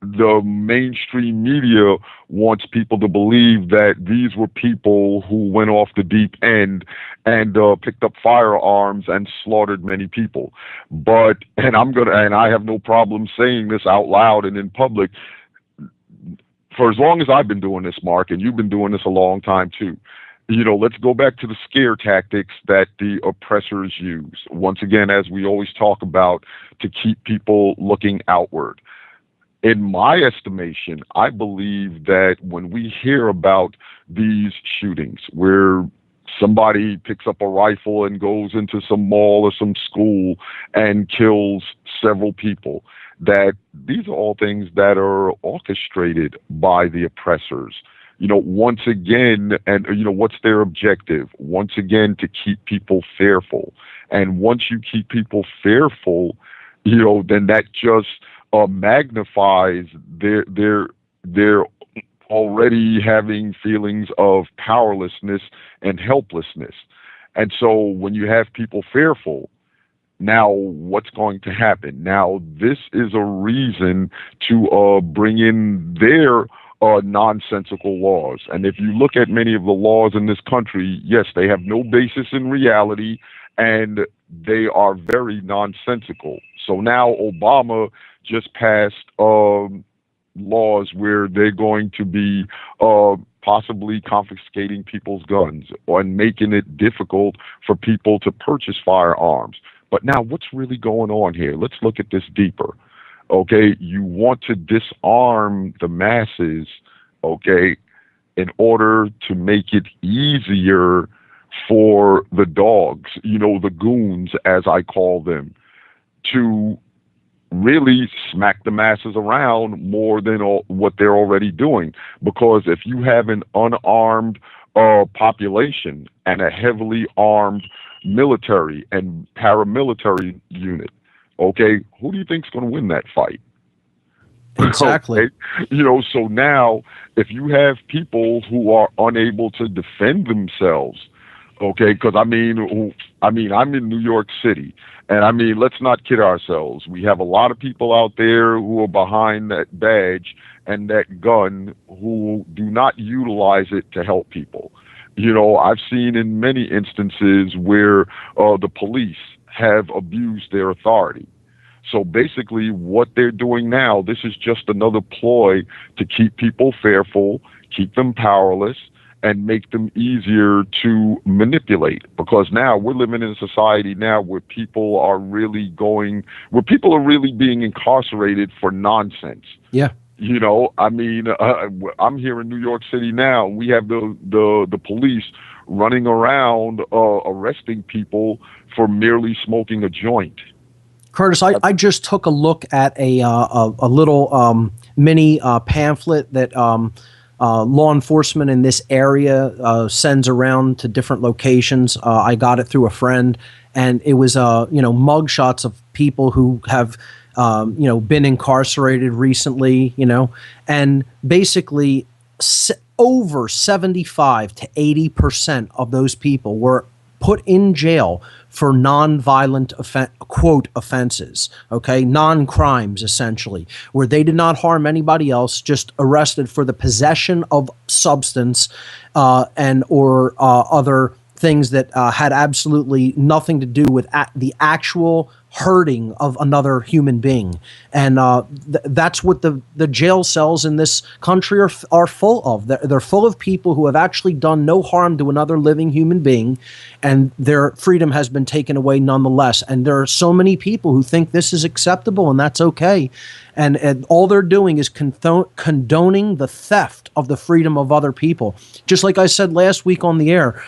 the mainstream media wants people to believe that these were people who went off the deep end and picked up firearms and slaughtered many people. But, and I have no problem saying this out loud and in public, for as long as I've been doing this, Mark, and you've been doing this a long time too, let's go back to the scare tactics that the oppressors use. Once again, as we always talk about, to keep people looking outward. In my estimation, I believe that when we hear about these shootings where somebody picks up a rifle and goes into some mall or some school and kills several people, that these are all things that are orchestrated by the oppressors. Once again, and what's their objective? Once again, to keep people fearful. And once you keep people fearful, then that just magnifies their already having feelings of powerlessness and helplessness. And so when you have people fearful, now what's going to happen? Now this is a reason to bring in their nonsensical laws. And if you look at many of the laws in this country, yes, they have no basis in reality and they are very nonsensical. So now Obama just passed laws where they're going to be possibly confiscating people's guns and making it difficult for people to purchase firearms. But now what's really going on here? Let's look at this deeper. Okay, you want to disarm the masses, okay, in order to make it easier for the dogs, the goons, as I call them, to really smack the masses around more than what they're already doing. Because if you have an unarmed population and a heavily armed military and paramilitary unit, okay, who do you think's going to win that fight? Exactly. Okay? So now if you have people who are unable to defend themselves, okay, because I'm in New York City, and let's not kid ourselves. We have a lot of people out there who are behind that badge and that gun who do not utilize it to help people. I've seen in many instances where the police have abused their authority. So basically what they're doing now, this is just another ploy to keep people fearful, keep them powerless, and make them easier to manipulate. Because now we're living in a society now where people are really being incarcerated for nonsense. Yeah. I'm here in New York City now. We have the police running around arresting people for merely smoking a joint. Curtis, I just took a look at a little mini pamphlet that law enforcement in this area sends around to different locations. I got it through a friend, and it was mugshots of people who have been incarcerated recently, and basically over 75 to 80% of those people were put in jail for non-violent quote offenses, okay, non-crimes essentially, where they did not harm anybody else, just arrested for the possession of substance and or other things that had absolutely nothing to do with the actual hurting of another human being. And that's what the jail cells in this country are full of. They're full of people who have actually done no harm to another living human being, and their freedom has been taken away nonetheless. And there are so many people who think this is acceptable and that's okay. And all they're doing is condoning the theft of the freedom of other people. Just like I said last week on the air,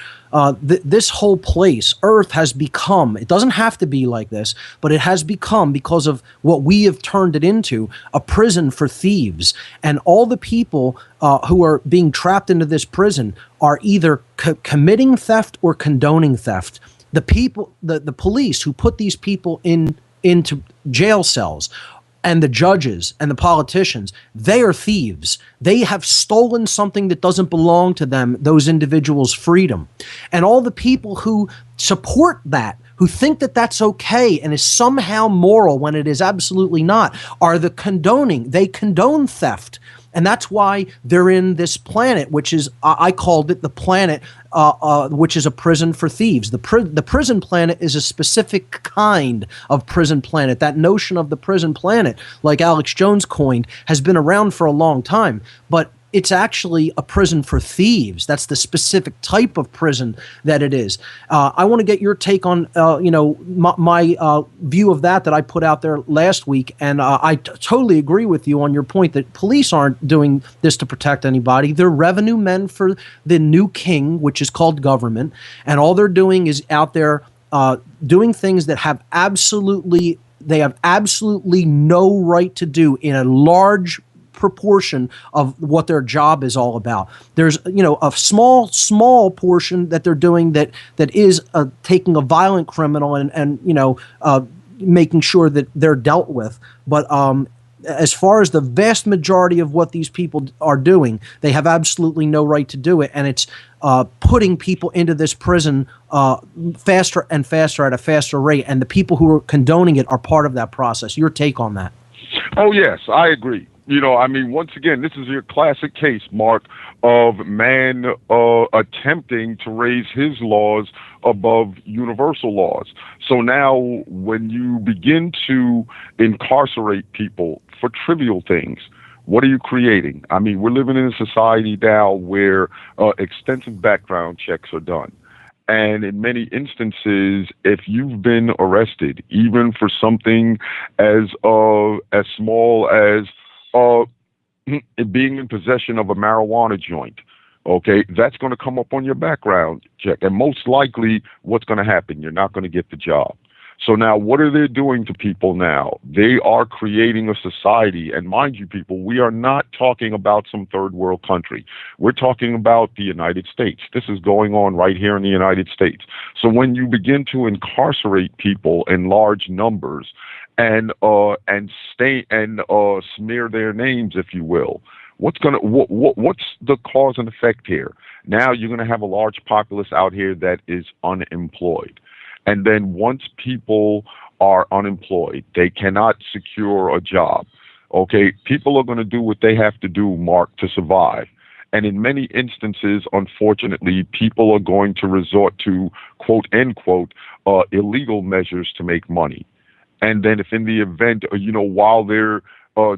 this whole place, Earth, has become, it doesn't have to be like this, but it has become, because of what we have turned it into, a prison for thieves. And all the people who are being trapped into this prison are either committing theft or condoning theft. The people, the police who put these people into jail cells, and the judges and the politicians, they are thieves. They have stolen something that doesn't belong to them, those individuals' freedom. And all the people who support that, who think that that's okay and is somehow moral when it is absolutely not, are the condoning. They condone theft. And that's why they're in this planet, which is, I called it the planet, which is a prison for thieves. The prison planet is a specific kind of prison planet. That notion of the prison planet, like Alex Jones coined, has been around for a long time. But it's actually a prison for thieves. That's the specific type of prison that it is. I want to get your take on, my view of that I put out there last week, and I totally agree with you on your point that police aren't doing this to protect anybody. They're revenue men for the new king, which is called government, and all they're doing is out there doing things that they have absolutely no right to do in a large proportion of what their job is all about. There's, a small portion that they're doing that is taking a violent criminal and making sure that they're dealt with. But as far as the vast majority of what these people are doing, they have absolutely no right to do it. And it's putting people into this prison faster and faster at a faster rate. And the people who are condoning it are part of that process. Your take on that? Oh, yes, I agree. Once again, this is your classic case, Mark, of man attempting to raise his laws above universal laws. So now when you begin to incarcerate people for trivial things, what are you creating? We're living in a society now where extensive background checks are done. And in many instances, if you've been arrested, even for something as small as being in possession of a marijuana joint, okay, that's going to come up on your background check. And most likely what's going to happen, you're not going to get the job. So now what are they doing to people now? They are creating a society. And mind you, people, we are not talking about some third world country. We're talking about the United States. This is going on right here in the United States. So when you begin to incarcerate people in large numbers, and smear their names, if you will, what's the cause and effect here? Now you're going to have a large populace out here that is unemployed. And then once people are unemployed, they cannot secure a job. Okay, people are going to do what they have to do, Mark, to survive. And in many instances, unfortunately, people are going to resort to, quote, end quote, illegal measures to make money. And then if in the event, while they're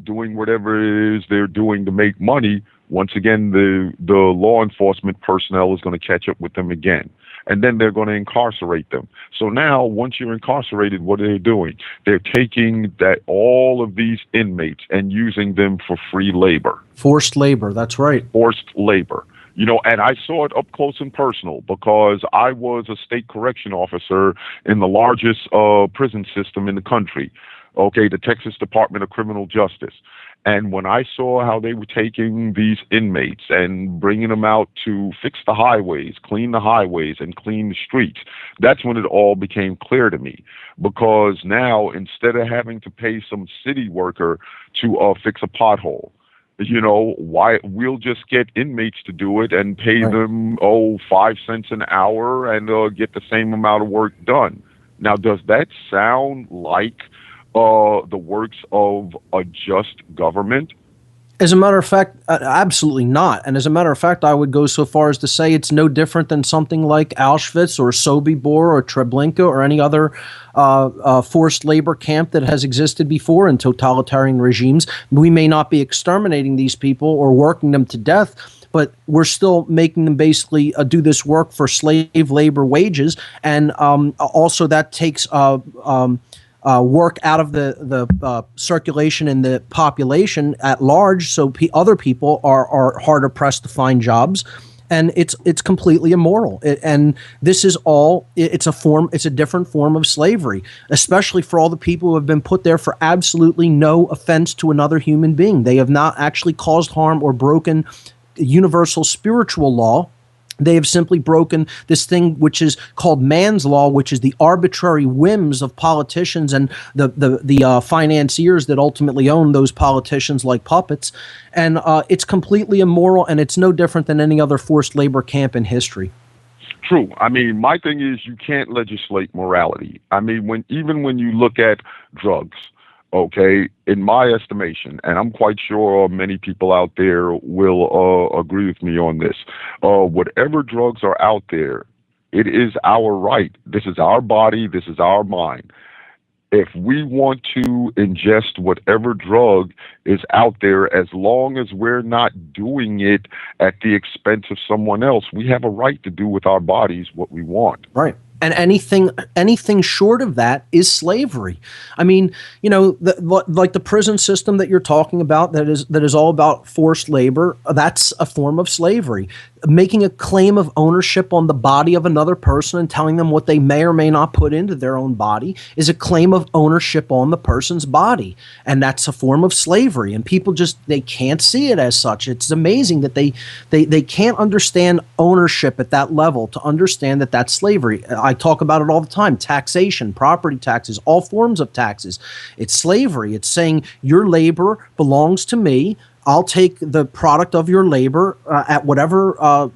doing whatever it is they're doing to make money, once again, the law enforcement personnel is going to catch up with them again. And then they're going to incarcerate them. So now, once you're incarcerated, what are they doing? They're taking all of these inmates and using them for free labor. Forced labor, that's right. Forced labor. And I saw it up close and personal because I was a state correction officer in the largest prison system in the country, okay, the Texas Department of Criminal Justice. And when I saw how they were taking these inmates and bringing them out to fix the highways, clean the highways, and clean the streets, that's when it all became clear to me. Because now, instead of having to pay some city worker to fix a pothole, why we'll just get inmates to do it and pay them 5 cents an hour and get the same amount of work done. Now, does that sound like the works of a just government? As a matter of fact, absolutely not. And as a matter of fact, I would go so far as to say it's no different than something like Auschwitz or Sobibor or Treblinka or any other forced labor camp that has existed before in totalitarian regimes. We may not be exterminating these people or working them to death, but we're still making them basically do this work for slave labor wages. And also that takes work out of the circulation in the population at large, so other people are harder pressed to find jobs, and it's completely immoral. And this is all it's a different form of slavery, especially for all the people who have been put there for absolutely no offense to another human being. They have not actually caused harm or broken universal spiritual law. They have simply broken this thing which is called man's law, which is the arbitrary whims of politicians and the financiers that ultimately own those politicians like puppets. And it's completely immoral, and it's no different than any other forced labor camp in history. True. I mean, my thing is you can't legislate morality. I mean, even when you look at drugs, okay, in my estimation, and I'm quite sure many people out there will agree with me on this, whatever drugs are out there, it is our right. This is our body. This is our mind. If we want to ingest whatever drug is out there, as long as we're not doing it at the expense of someone else, we have a right to do with our bodies what we want. Right. And anything short of that is slavery. I mean, you know, like the prison system that you're talking about, that is all about forced labor. That's a form of slavery. Making a claim of ownership on the body of another person and telling them what they may or may not put into their own body is a claim of ownership on the person's body, and that's a form of slavery. And people they can't see it as such. It's amazing that they can't understand ownership at that level to understand that that's slavery. I talk about it all the time: taxation, property taxes, all forms of taxes. It's slavery. It's saying your labor belongs to me. I'll take the product of your labor at whatever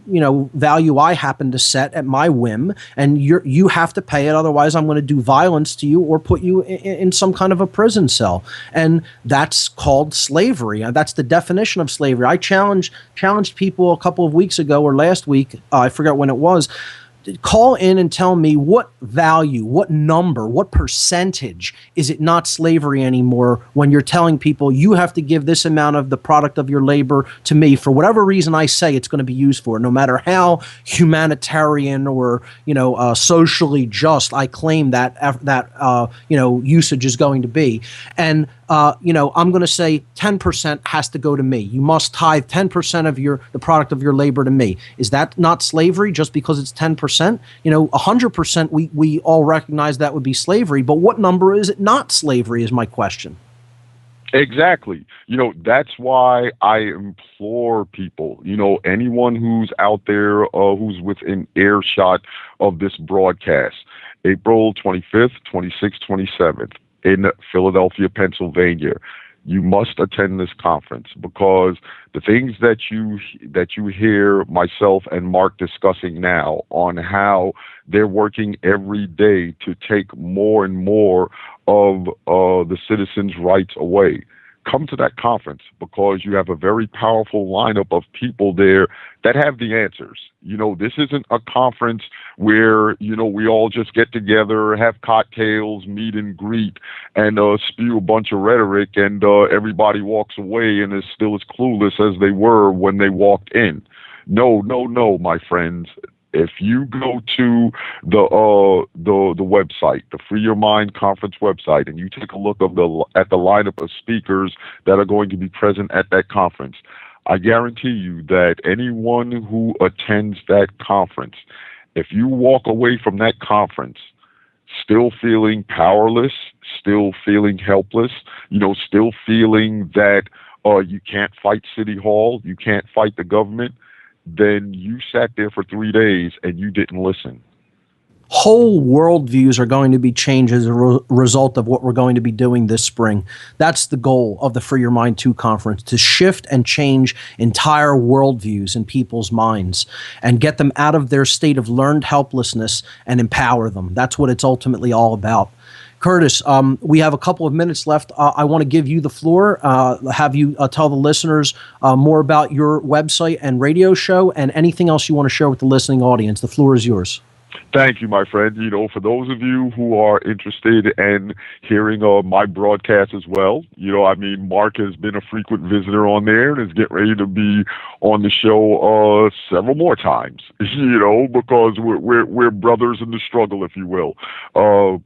value I happen to set at my whim, and you have to pay it. Otherwise, I'm going to do violence to you or put you in some kind of a prison cell. And that's called slavery. That's the definition of slavery. I challenged people a couple of weeks ago or last week. I forgot when it was. Call in and tell me what value, what number, what percentage is it not slavery anymore when you're telling people you have to give this amount of the product of your labor to me for whatever reason I say it's going to be used for, no matter how humanitarian or socially just I claim that usage is going to be. And I'm going to say 10% has to go to me. You must tithe 10% of the product of your labor to me. Is that not slavery just because it's 10%? 100% we all recognize that would be slavery, but what number is it not slavery is my question. Exactly. That's why I implore people, anyone who's out there, who's within earshot of this broadcast, April 25th, 26th, 27th in Philadelphia, Pennsylvania. You must attend this conference, because the things that you hear myself and Mark discussing now on how they're working every day to take more and more of the citizens' rights away. Come to that conference, because you have a very powerful lineup of people there that have the answers. This isn't a conference where, we all just get together, have cocktails, meet and greet, and spew a bunch of rhetoric, and everybody walks away and is still as clueless as they were when they walked in. No, my friends. If you go to the website, the Free Your Mind Conference website, and you take a look at the lineup of speakers that are going to be present at that conference, I guarantee you that anyone who attends that conference, if you walk away from that conference still feeling powerless, still feeling helpless, still feeling that you can't fight City Hall, you can't fight the government, then you sat there for 3 days and you didn't listen. Whole worldviews are going to be changed as a result of what we're going to be doing this spring. That's the goal of the Free Your Mind 2 conference, to shift and change entire worldviews in people's minds and get them out of their state of learned helplessness and empower them. That's what it's ultimately all about. Curtis, we have a couple of minutes left. I want to give you the floor, have you tell the listeners more about your website and radio show and anything else you want to share with the listening audience. The floor is yours. Thank you, my friend. For those of you who are interested in hearing my broadcast as well, Mark has been a frequent visitor on there and is getting ready to be on the show several more times, because we're brothers in the struggle, if you will.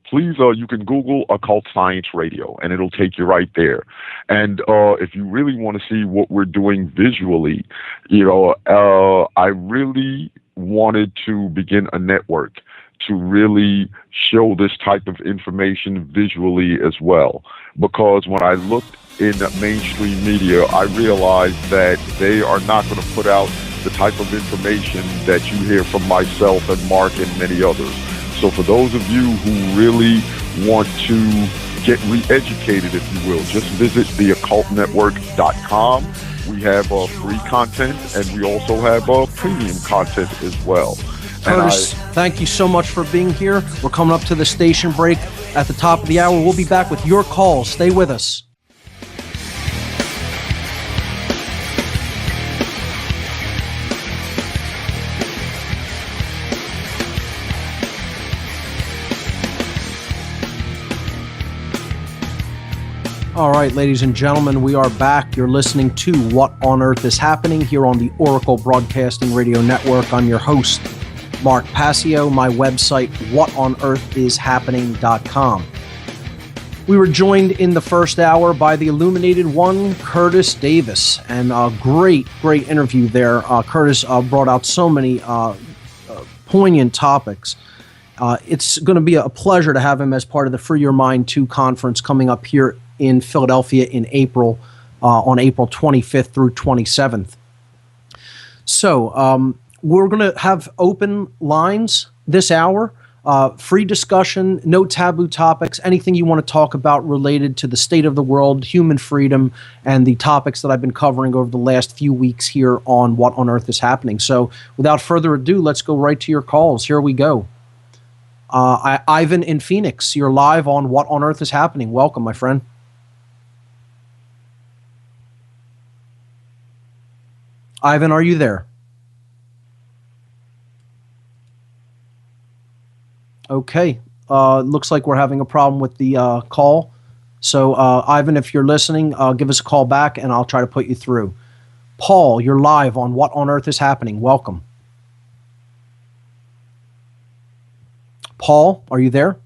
Please, you can Google Occult Science Radio, and it'll take you right there. And if you really want to see what we're doing visually, I really wanted to begin a network to really show this type of information visually as well. Because when I looked in mainstream media, I realized that they are not going to put out the type of information that you hear from myself and Mark and many others. So for those of you who really want to get re-educated, if you will, just visit theoccultnetwork.com. We have free content, and we also have premium content as well. Curtis, thank you so much for being here. We're coming up to the station break at the top of the hour. We'll be back with your calls. Stay with us. All right, ladies and gentlemen, we are back. You're listening to What on Earth is Happening here on the Oracle Broadcasting Radio Network. I'm your host, Mark Passio. My website, whatonearthishappening.com. We were joined in the first hour by the Illuminated one, Curtis Davis, and a great interview there. Curtis brought out so many poignant topics. It's going to be a pleasure to have him as part of the Free Your Mind 2 conference coming up here in Philadelphia in April, on April 25th through 27th. So we're going to have open lines this hour, free discussion, no taboo topics, anything you want to talk about related to the state of the world, human freedom, and the topics that I've been covering over the last few weeks here on What on Earth is Happening. So without further ado, let's go right to your calls. Here we go. Ivan in Phoenix, you're live on What on Earth is Happening. Welcome, my friend. Ivan, are you there? Okay. Looks like we're having a problem with the call. So, Ivan, if you're listening, give us a call back and I'll try to put you through. Paul, you're live on What on Earth is Happening. Welcome. Paul, are you there?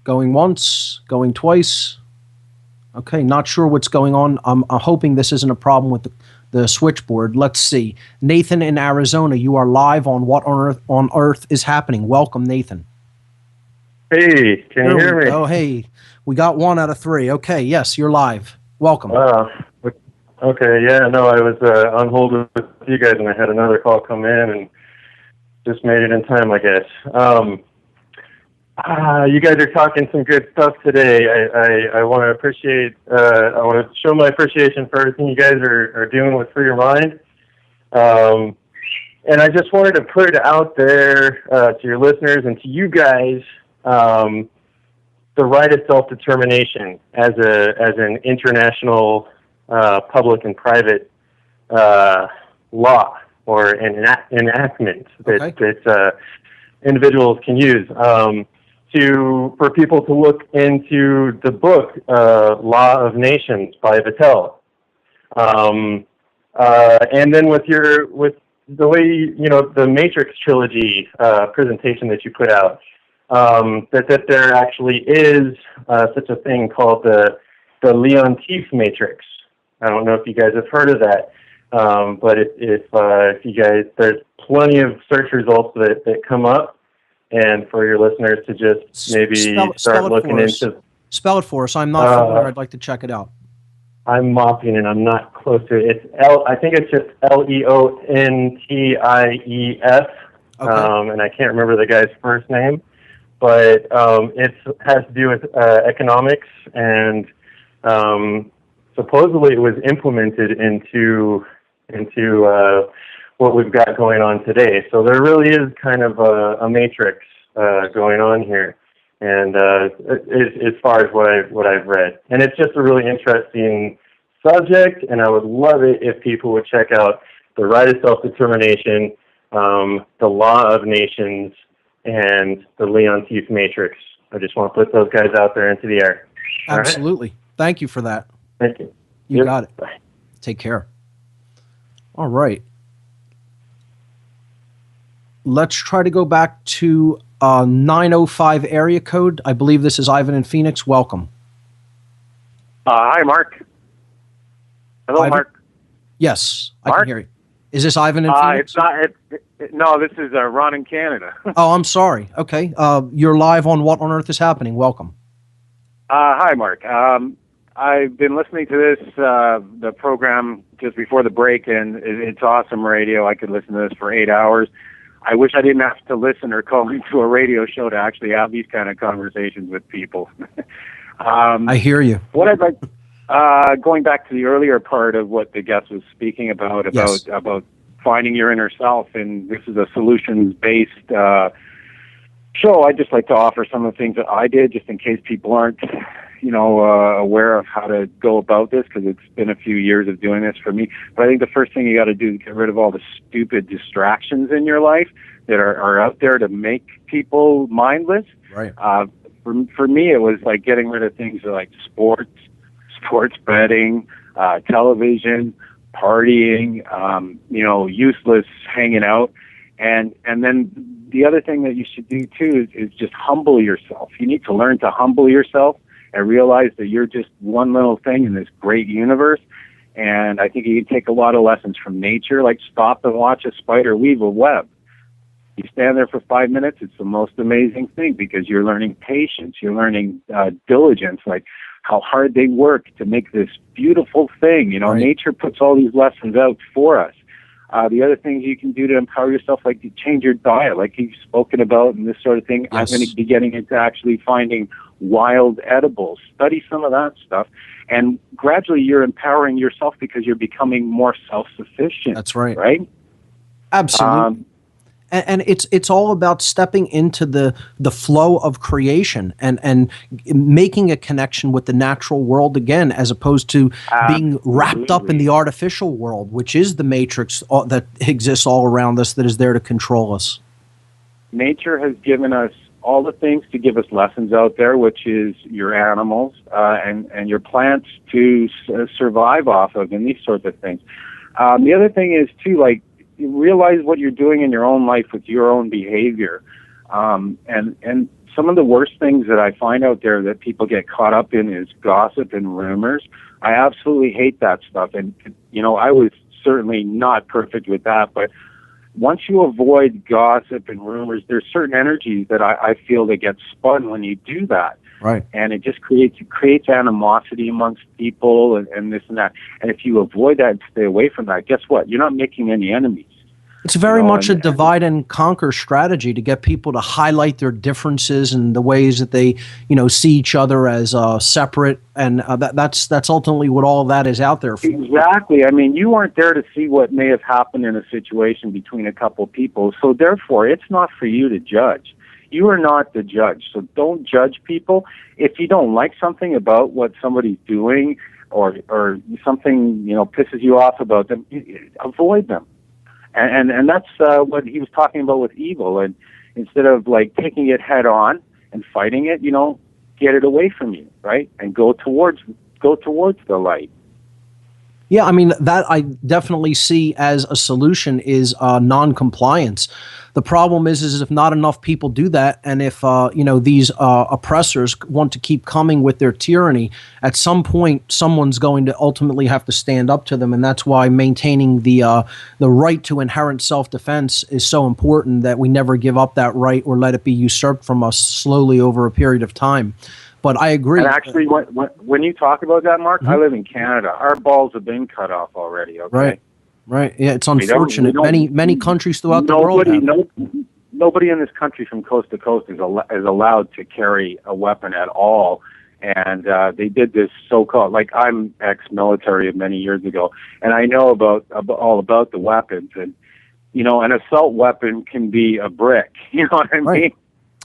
Going once, going twice. Okay, not sure what's going on. I'm hoping this isn't a problem with the switchboard. Let's see. Nathan in Arizona, you are live on What on Earth is Happening. Welcome, Nathan. Hey, can you hear me? Oh, hey. We got 1 out of 3. Okay, yes, you're live. Welcome. Okay, yeah, no, I was on hold with you guys, and I had another call come in, and just made it in time, I guess. You guys are talking some good stuff today. I want to appreciate, I want to show my appreciation for everything you guys are doing with Free Your Mind. And I just wanted to put it out there to your listeners and to you guys, the right of self-determination as an international public and private law or an enactment that individuals can use. For people to look into the book Law of Nations by Vattel, and then with the way the Matrix trilogy presentation that you put out, that there actually is such a thing called the Leon Teef Matrix. I don't know if you guys have heard of that, but if you guys, there's plenty of search results that come up. And for your listeners to just maybe start looking into. Spell it for us. I'm not familiar. I'd like to check it out. I'm mopping and I'm not close to it. It's I think it's just Leontief. Okay. And I can't remember the guy's first name, but it has to do with economics, and supposedly it was implemented into what we've got going on today. So there really is kind of a matrix going on here, and as far as what I've read, and it's just a really interesting subject, and I would love it if people would check out The Right of Self-Determination, The Law of Nations, and the Leontief Matrix. I just want to put those guys out there into the air. Absolutely. Right? Thank you for that. Thank you. You got it. Bye. Take care. All right. Let's try to go back to 905 area code. I believe this is Ivan in Phoenix. Welcome. Hi, Mark. Hello, Ivan? Mark. Yes, I Mark? can hear you. Is this Ivan in Phoenix? It's not. No, this is Ron in Canada. Oh, I'm sorry. Okay. You're live on What on Earth is Happening. Welcome. Hi, Mark. I've been listening to this the program just before the break, and it's awesome radio. I could listen to this for 8 hours. I wish I didn't have to listen or call into a radio show to actually have these kind of conversations with people. I hear you. What I'd like, going back to the earlier part of what the guest was speaking about Yes. finding your inner self, and this is a solutions-based show. I'd just like to offer some of the things that I did, just in case people aren't, aware of how to go about this, because it's been a few years of doing this for me. But I think the first thing you got to do is get rid of all the stupid distractions in your life that are out there to make people mindless. Right. For me, it was like getting rid of things like sports betting, television, partying, useless hanging out. And then the other thing that you should do too is just humble yourself. You need to learn to humble yourself and realize that you're just one little thing in this great universe. And I think you can take a lot of lessons from nature, like stop and watch a spider weave a web. You stand there for 5 minutes, it's the most amazing thing, because you're learning patience, you're learning diligence, like how hard they work to make this beautiful thing. Right. Nature puts all these lessons out for us. The other things you can do to empower yourself, like to change your diet, like you've spoken about, and this sort of thing. Yes. I'm going to be getting into actually finding wild edibles. Study some of that stuff. And gradually you're empowering yourself because you're becoming more self-sufficient. That's right. Right? Absolutely. And it's all about stepping into the flow of creation and making a connection with the natural world again, as opposed to being wrapped up in the artificial world, which is the matrix that exists all around us, that is there to control us. Nature has given us all the things to give us lessons out there, which is your animals and your plants to survive off of, and these sorts of things. The other thing is too, like, you realize what you're doing in your own life with your own behavior. And some of the worst things that I find out there that people get caught up in is gossip and rumors. I absolutely hate that stuff. And, I was certainly not perfect with that. But once you avoid gossip and rumors, there's certain energies that I feel that get spun when you do that. Right. And it just creates animosity amongst people and this and that. And if you avoid that and stay away from that, guess what? You're not making any enemies. It's very much a divide and conquer strategy to get people to highlight their differences and the ways that they, see each other as separate. And that's ultimately what all of that is out there for. Exactly. I mean, you aren't there to see what may have happened in a situation between a couple people. So therefore, it's not for you to judge. You are not the judge, so don't judge people. If you don't like something about what somebody's doing, or something pisses you off about them, avoid them. And that's what he was talking about with evil. And instead of like taking it head on and fighting it, get it away from you, right? And go towards the light. Yeah, I mean, that I definitely see as a solution is non-compliance. The problem is if not enough people do that, and if these oppressors want to keep coming with their tyranny, at some point someone's going to ultimately have to stand up to them, and that's why maintaining the right to inherent self-defense is so important, that we never give up that right or let it be usurped from us slowly over a period of time. But I agree. And actually, when you talk about that, Mark, I live in Canada. Our balls have been cut off already. Okay. Right. Yeah, it's unfortunate. Many countries throughout the world have. Nobody in this country from coast to coast is allowed to carry a weapon at all. And they did this so-called, like, I'm ex-military of many years ago, and I know all about the weapons. And, you know, an assault weapon can be a brick. You know what I mean?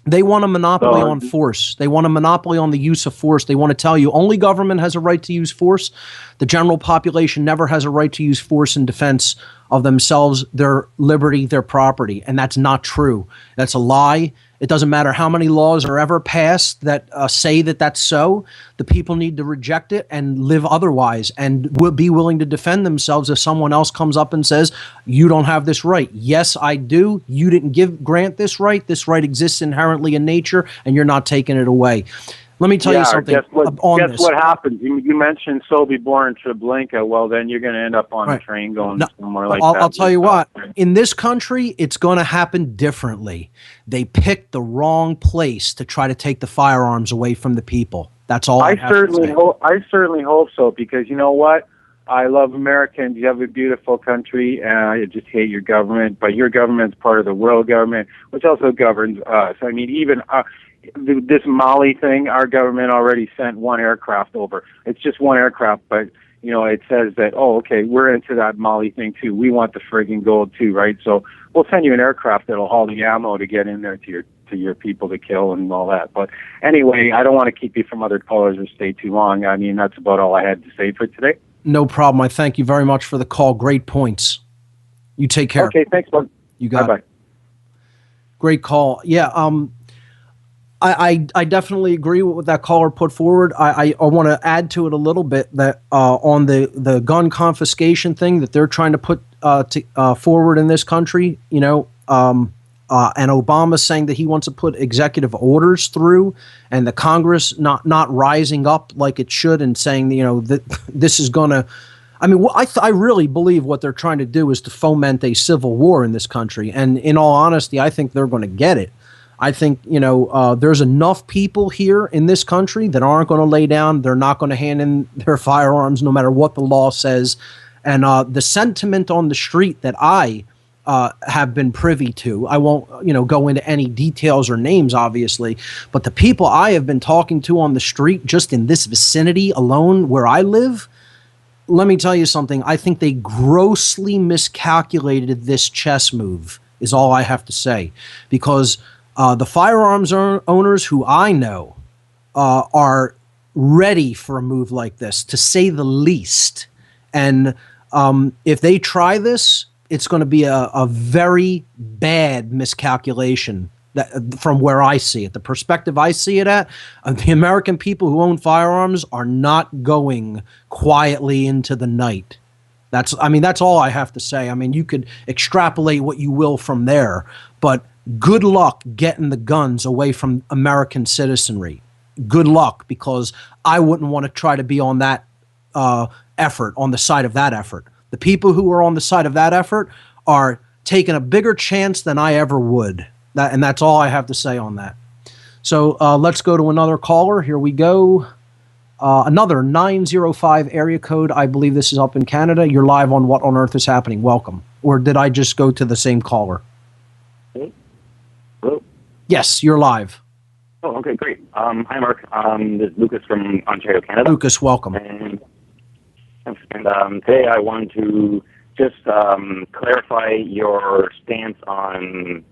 They want a monopoly on force. They want a monopoly on the use of force. They want to tell you only government has a right to use force. The general population never has a right to use force in defense of themselves, their liberty, their property. And that's not true. That's a lie. It doesn't matter how many laws are ever passed that say that that's so. The people need to reject it and live otherwise, and will be willing to defend themselves if someone else comes up and says, you don't have this right. Yes, I do. You didn't grant this right. This right exists inherently in nature, and you're not taking it away. Let me tell you something. Guess what happens? You mentioned Sobibor and Treblinka. Well, then you're going to end up on a train going somewhere like that. I'll tell you what. In this country, it's going to happen differently. They picked the wrong place to try to take the firearms away from the people. That's all I certainly hope so, because you know what? I love Americans. You have a beautiful country, and I just hate your government. But your government's part of the world government, which also governs us. I mean, even this Mali thing, our government already sent one aircraft over. It's just one aircraft, but you know, it says that, oh, okay, we're into that Mali thing too. We want the friggin' gold too, right? So we'll send you an aircraft that'll haul the ammo to get in there to your people to kill and all that. But anyway, I don't want to keep you from other callers or stay too long. I mean, that's about all I had to say for today. No problem. I thank you very much for the call. Great points. You take care. Okay, thanks, bud. You got it. Great call. Yeah, I definitely agree with what that caller put forward. I want to add to it a little bit that on the gun confiscation thing that they're trying to put forward in this country, you know, and Obama saying that he wants to put executive orders through, and the Congress not rising up like it should and saying, you know, that this is going to. I mean, I really believe what they're trying to do is to foment a civil war in this country, and in all honesty, I think they're going to get it. I think, you know, there's enough people here in this country that aren't going to lay down. They're not going to hand in their firearms no matter what the law says. And the sentiment on the street that I have been privy to, I won't, you know, go into any details or names, obviously, but the people I have been talking to on the street just in this vicinity alone where I live, let me tell you something. I think they grossly miscalculated this chess move is all I have to say, because the firearms owners who I know are ready for a move like this, to say the least. And if they try this, it's going to be a very bad miscalculation from where I see it. The perspective I see it at, the American people who own firearms are not going quietly into the night. That's all I have to say. I mean, you could extrapolate what you will from there, but good luck getting the guns away from American citizenry. Good luck, because I wouldn't want to try to be on that effort, on the side of that effort. The people who are on the side of that effort are taking a bigger chance than I ever would. And that's all I have to say on that. So let's go to another caller. Here we go. Another 905 area code. I believe this is up in Canada. You're live on What on Earth is Happening. Welcome. Or did I just go to the same caller? Hello? Yes, you're live. Oh, okay, great. Hi, Mark. This is Lucas from Ontario, Canada. Lucas, welcome. And today I wanted to just clarify your stance on...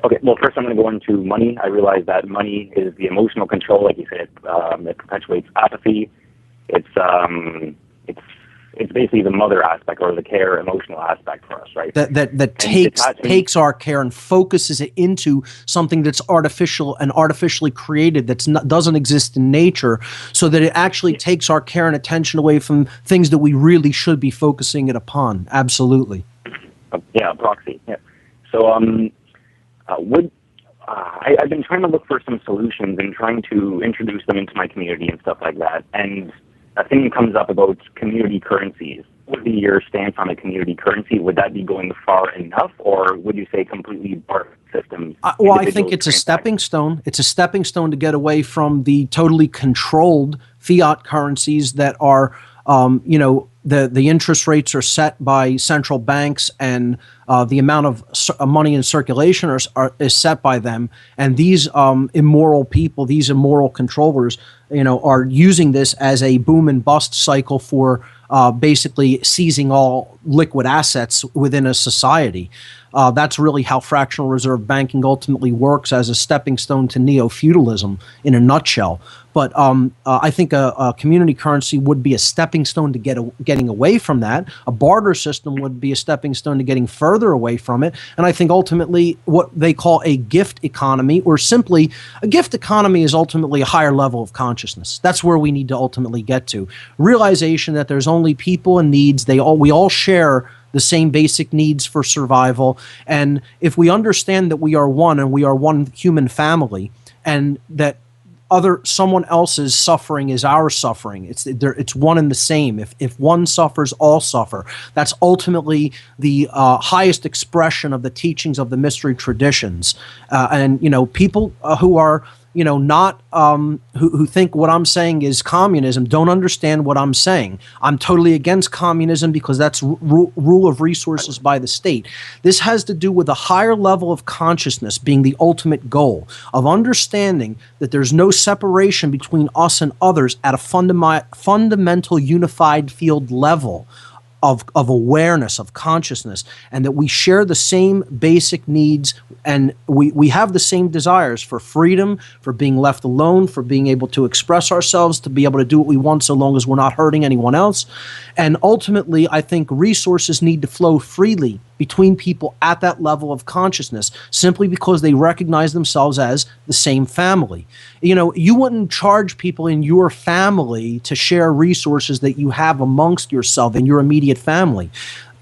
okay, well, first I'm going to go into money. I realize that money is the emotional control, like you said. It perpetuates apathy. It's basically the mother aspect, or the care emotional aspect for us, right? That takes our care and focuses it into something that's artificial and artificially created, doesn't exist in nature, so that it actually takes our care and attention away from things that we really should be focusing it upon. Absolutely. Yeah, proxy. Yeah. So I've been trying to look for some solutions and trying to introduce them into my community and stuff like that. And a thing comes up about community currencies. would be your stance on a community currency? Would that be going far enough, or would you say completely bar systems? Well, I think it's a stepping stone. It's a stepping stone to get away from the totally controlled fiat currencies that are, the interest rates are set by central banks, and the amount of money in circulation is set by them. And these immoral people, these immoral controllers, are using this as a boom and bust cycle for basically seizing all liquid assets within a society. That's really how fractional reserve banking ultimately works, as a stepping stone to neo-feudalism in a nutshell. But I think a community currency would be a stepping stone to getting away from that. A barter system would be a stepping stone to getting further away from it. And I think ultimately what they call a gift economy, or simply a gift economy, is ultimately a higher level of consciousness. That's where we need to ultimately get to. Realization that there's only people and needs. We all share the same basic needs for survival. And if we understand that we are one, and we are one human family, and that someone else's suffering is our suffering, it's one and the same. If one suffers, all suffer. That's ultimately the highest expression of the teachings of the mystery traditions. And people who are not who think what I'm saying is communism don't understand what I'm saying. I'm totally against communism because that's rule of resources by the state. This has to do with a higher level of consciousness being the ultimate goal, of understanding that there's no separation between us and others at a fundamental unified field level of awareness, of consciousness, and that we share the same basic needs, and we have the same desires for freedom, for being left alone, for being able to express ourselves, to be able to do what we want so long as we're not hurting anyone else. And ultimately, I think resources need to flow freely between people at that level of consciousness, simply because they recognize themselves as the same family. You wouldn't charge people in your family to share resources that you have amongst yourself and your immediate family.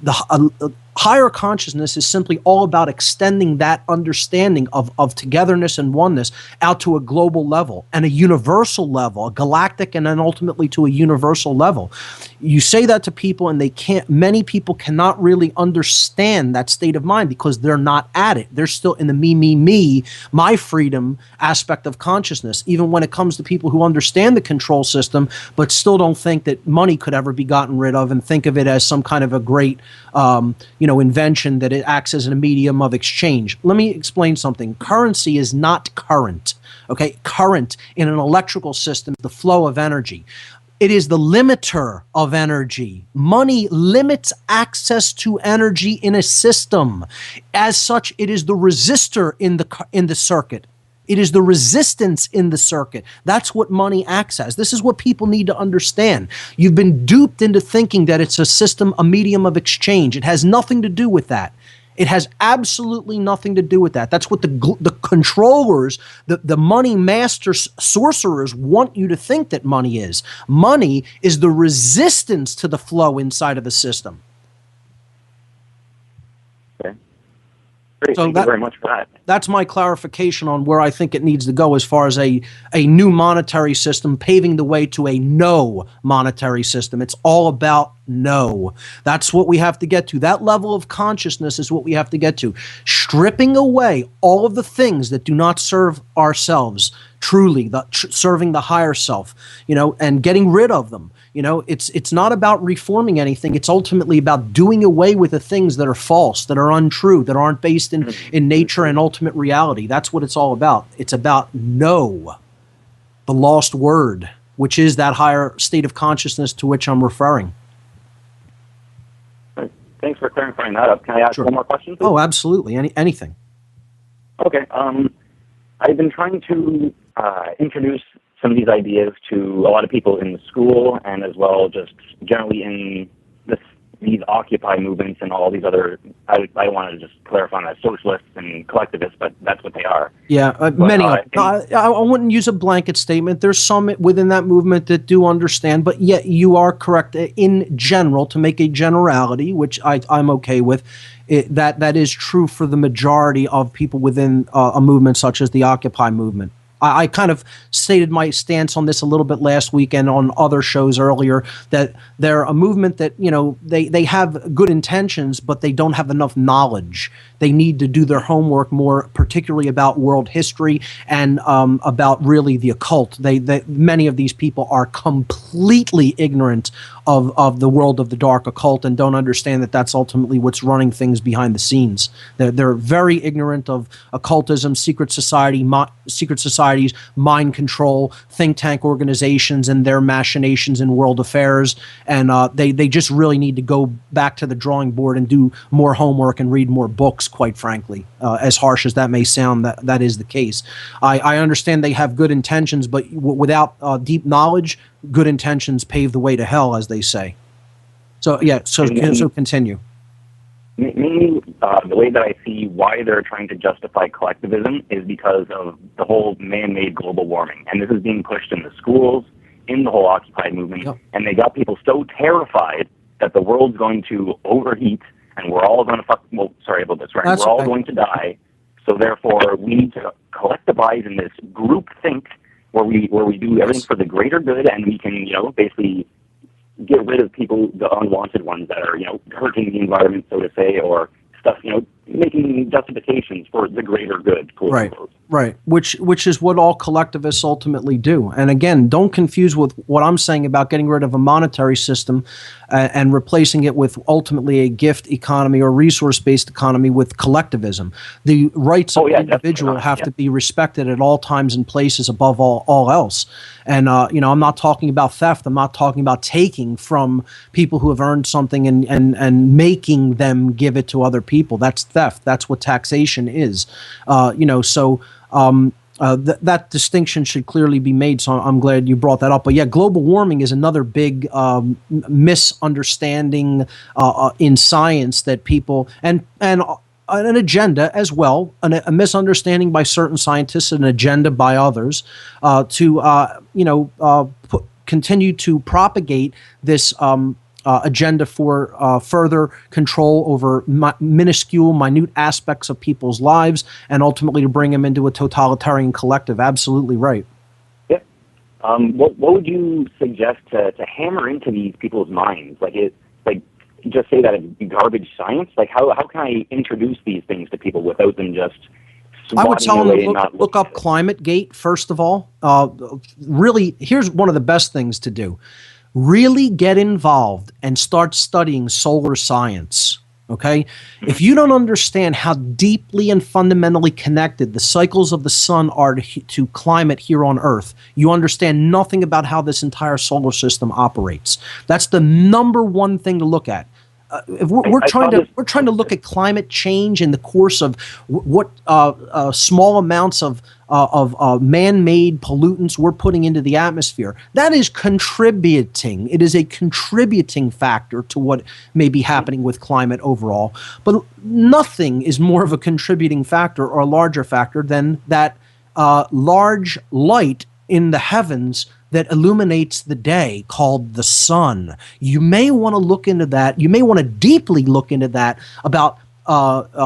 The higher consciousness is simply all about extending that understanding of togetherness and oneness out to a global level and a universal level, a galactic, and then ultimately to a universal level. You say that to people, and many people cannot really understand that state of mind because they're not at it. They're still in the me, my freedom aspect of consciousness, even when it comes to people who understand the control system but still don't think that money could ever be gotten rid of, and think of it as some kind of a great invention, that it acts as a medium of exchange. Let me explain something. Currency is not current. Okay, current in an electrical system, the flow of energy. It is the limiter of energy. Money limits access to energy in a system. As such, it is the resistor in the circuit. It is the resistance in the circuit. That's what money acts as. This is what people need to understand. You've been duped into thinking that it's a system, a medium of exchange. It has nothing to do with that. It has absolutely nothing to do with that. That's what the controllers, the money masters, sorcerers want you to think that money is. Money is the resistance to the flow inside of the system. Okay. Great. So Thank you very much for that. That's my clarification on where I think it needs to go as far as a new monetary system, paving the way to a no monetary system. It's all about no. That's what we have to get to. That level of consciousness is what we have to get to. Stripping away all of the things that do not serve ourselves, truly, serving the higher self, and getting rid of them. It's not about reforming anything. It's ultimately about doing away with the things that are false, that are untrue, that aren't based in nature and ultimate reality. That's what it's all about. It's about no, the lost word, which is that higher state of consciousness to which I'm referring. Thanks for clarifying that up. Can I ask one more question, please? Oh, absolutely. Anything. Okay. I've been trying to introduce some of these ideas to a lot of people in the school, and as well just generally in these Occupy movements and all these other, I wanted to just clarify on that, socialists and collectivists, but that's what they are. Yeah, many. I wouldn't use a blanket statement. There's some within that movement that do understand, but yet you are correct in general, to make a generality, which I'm okay with. That is true for the majority of people within a movement such as the Occupy movement. I kind of stated my stance on this a little bit last week and on other shows earlier, that they're a movement that, they have good intentions, but they don't have enough knowledge. They need to do their homework more, particularly about world history and about really the occult. Many of these people are completely ignorant of the world of the dark occult and don't understand that that's ultimately what's running things behind the scenes. They're very ignorant of occultism, secret societies, mind control, think tank organizations, and their machinations in world affairs. And they just really need to go back to the drawing board and do more homework and read more books, quite frankly. As harsh as that may sound, that is the case. I understand they have good intentions, but without deep knowledge, good intentions pave the way to hell, as they say. So continue. Me, the way that I see why they're trying to justify collectivism is because of the whole man-made global warming. And this is being pushed in the schools, in the whole Occupy movement. Yep. And they got people so terrified that the world's going to overheat and we're all going to sorry about this, right? We're all going to die. So therefore, we need to collectivize in this group think where we do everything for the greater good, and we can, basically get rid of people, the unwanted ones that are, hurting the environment, so to say, or stuff, making justifications for the greater good, quote unquote. Right. Which is what all collectivists ultimately do. And again, don't confuse with what I'm saying about getting rid of a monetary system and replacing it with ultimately a gift economy or resource-based economy with collectivism. The rights of the individual have to be respected at all times and places above all else. And, I'm not talking about theft. I'm not talking about taking from people who have earned something and making them give it to other people. That's theft. That's what taxation is. That distinction should clearly be made, so I'm glad you brought that up. But yeah, global warming is another big misunderstanding in science that people and an agenda as well, a misunderstanding by certain scientists, an agenda by others continue to propagate this agenda for further control over minute aspects of people's lives and ultimately to bring them into a totalitarian collective. Absolutely right. Yeah. What would you suggest to hammer into these people's minds? Just say that it's garbage science? How can I introduce these things to people without them just I would tell them to look up ClimateGate, first of all. Really, here's one of the best things to do. Really get involved and start studying solar science, okay? If you don't understand how deeply and fundamentally connected the cycles of the sun are to climate here on Earth, you understand nothing about how this entire solar system operates. That's the number one thing to look at. We're trying to look at climate change in the course of what small amounts of man-made pollutants we're putting into the atmosphere. That is contributing. It is a contributing factor to what may be happening with climate overall. But nothing is more of a contributing factor or a larger factor than that large light in the heavens that illuminates the day called the sun. You may want to look into that. You may want to deeply look into that about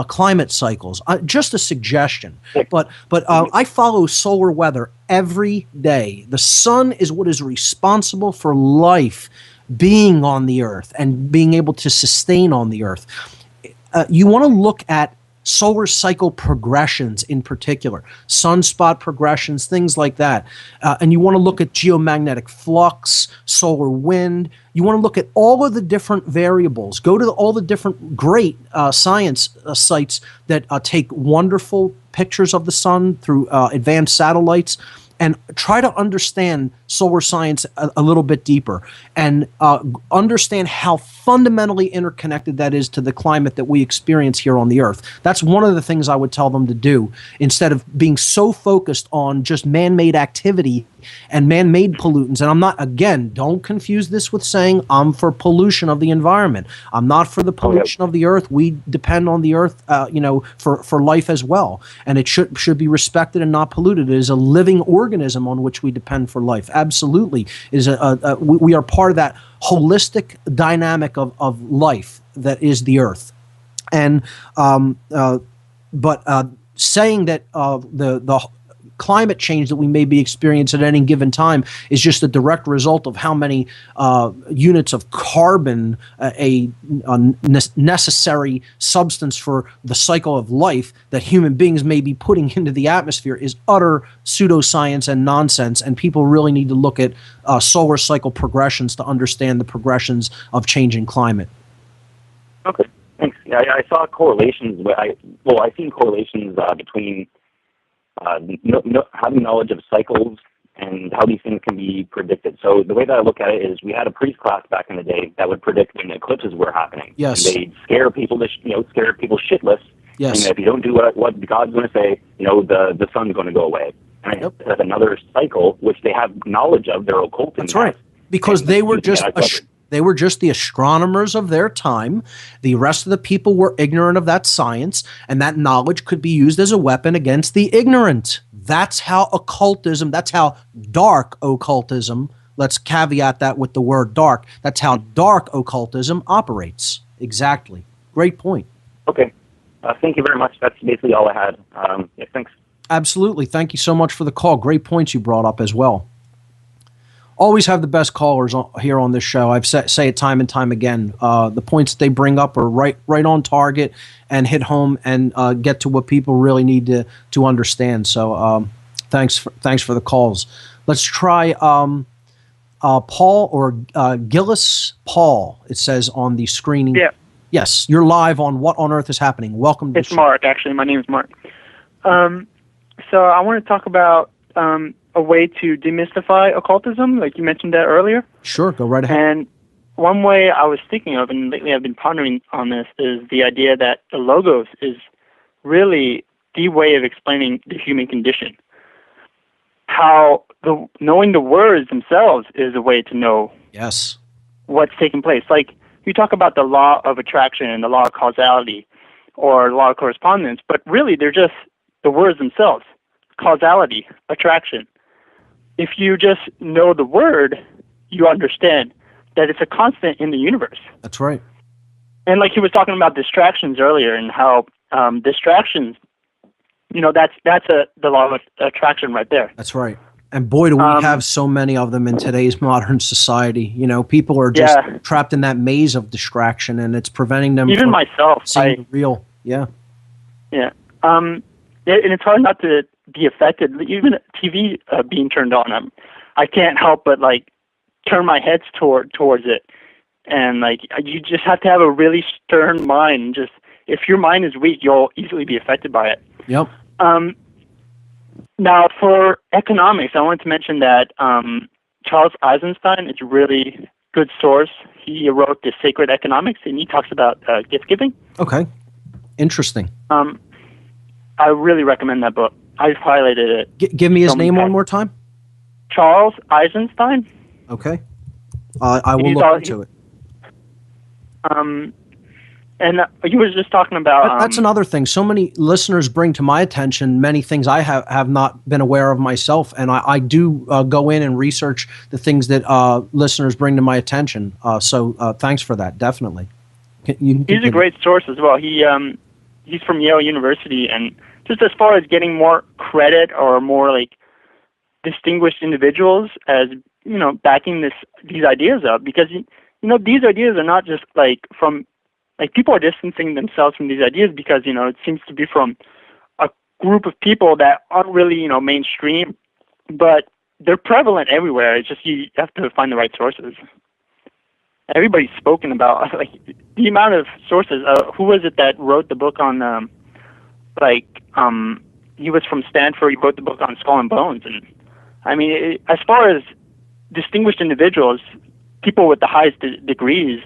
climate cycles. Just a suggestion. But I follow solar weather every day. The sun is what is responsible for life being on the earth and being able to sustain on the earth. You want to look at solar cycle progressions in particular, sunspot progressions, things like that. And you want to look at geomagnetic flux, solar wind. You want to look at all of the different variables. Go to all the different great science sites that take wonderful pictures of the sun through advanced satellites and try to understand solar science a little bit deeper and understand how fundamentally interconnected that is to the climate that we experience here on the earth. That's one of the things I would tell them to do instead of being so focused on just man-made activity and man-made pollutants. And I'm not, again, don't confuse this with saying I'm for pollution of the environment. I'm not for the pollution of the earth. We depend on the earth, for life as well. And it should be respected and not polluted. It is a living organism on which we depend for life. Absolutely. We are part of that holistic dynamic of life that is the earth. And saying that climate change that we may be experiencing at any given time is just a direct result of how many units of carbon, a necessary substance for the cycle of life that human beings may be putting into the atmosphere, is utter pseudoscience and nonsense. And people really need to look at solar cycle progressions to understand the progressions of changing climate. Okay, thanks. Yeah, I saw correlations. I've seen correlations between having knowledge of cycles and how these things can be predicted. So the way that I look at it is, we had a priest class back in the day that would predict when eclipses were happening. Yes. And they'd scare people shitless. Yes. And if you don't do what God's going to say, the sun's going to go away. And Yep. that's another cycle which they have knowledge of. Their occulting. That's right. Because they were just the astronomers of their time. The rest of the people were ignorant of that science, and that knowledge could be used as a weapon against the ignorant. That's how occultism, that's how dark occultism, let's caveat that with the word dark, that's how dark occultism operates. Exactly. Great point. Okay. Thank you very much. That's basically all I had. Yeah, thanks. Absolutely. Thank you so much for the call. Great points you brought up as well. Always have the best callers here on this show. I've say it time and time again. The points that they bring up are right on target and hit home and get to what people really need to understand. So thanks for the calls. Let's try Paul or Gillis Paul. It says on the screening. Yeah. Yes, you're live on What on Earth is Happening. Welcome to the show. It's Mark, actually. My name is Mark. So I want to talk about a way to demystify occultism, like you mentioned that earlier. Sure, go right ahead. And one way I was thinking of, and lately I've been pondering on this, is the idea that the logos is really the way of explaining the human condition. How knowing the words themselves is a way to know Yes. what's taking place. Like, you talk about the law of attraction and the law of causality or law of correspondence, but really they're just the words themselves. Causality, attraction. If you just know the word, you understand that it's a constant in the universe. That's right. And like he was talking about distractions earlier, and how distractions, that's the law of attraction right there. That's right. And boy, do we have so many of them in today's modern society. People are just trapped in that maze of distraction, and it's preventing them even from myself, seeing the real. Yeah. Yeah. And it's hard not to be affected. Even TV being turned on, I can't help but turn my head towards it, and you just have to have a really stern mind. Just if your mind is weak, you'll easily be affected by it. Yep. Now, for economics, I wanted to mention that Charles Eisenstein is a really good source. He wrote The Sacred Economics, and he talks about gift giving. Okay. Interesting. I really recommend that book. I've highlighted it. Give me his name one more time. Charles Eisenstein. Okay. I will look into it. And he was just talking about... that's another thing. So many listeners bring to my attention many things I have not been aware of myself, and I do go in and research the things that listeners bring to my attention. So thanks for that, definitely. He's a great source as well. He's from Yale University, and just as far as getting more credit or more distinguished individuals as backing these ideas up, because these ideas are not just from people are distancing themselves from these ideas because it seems to be from a group of people that aren't really mainstream, but they're prevalent everywhere. It's just you have to find the right sources. Everybody's spoken about the amount of sources. Who was it that wrote the book on he was from Stanford. He wrote the book on Skull and Bones, and I mean, as far as distinguished individuals, people with the highest degrees,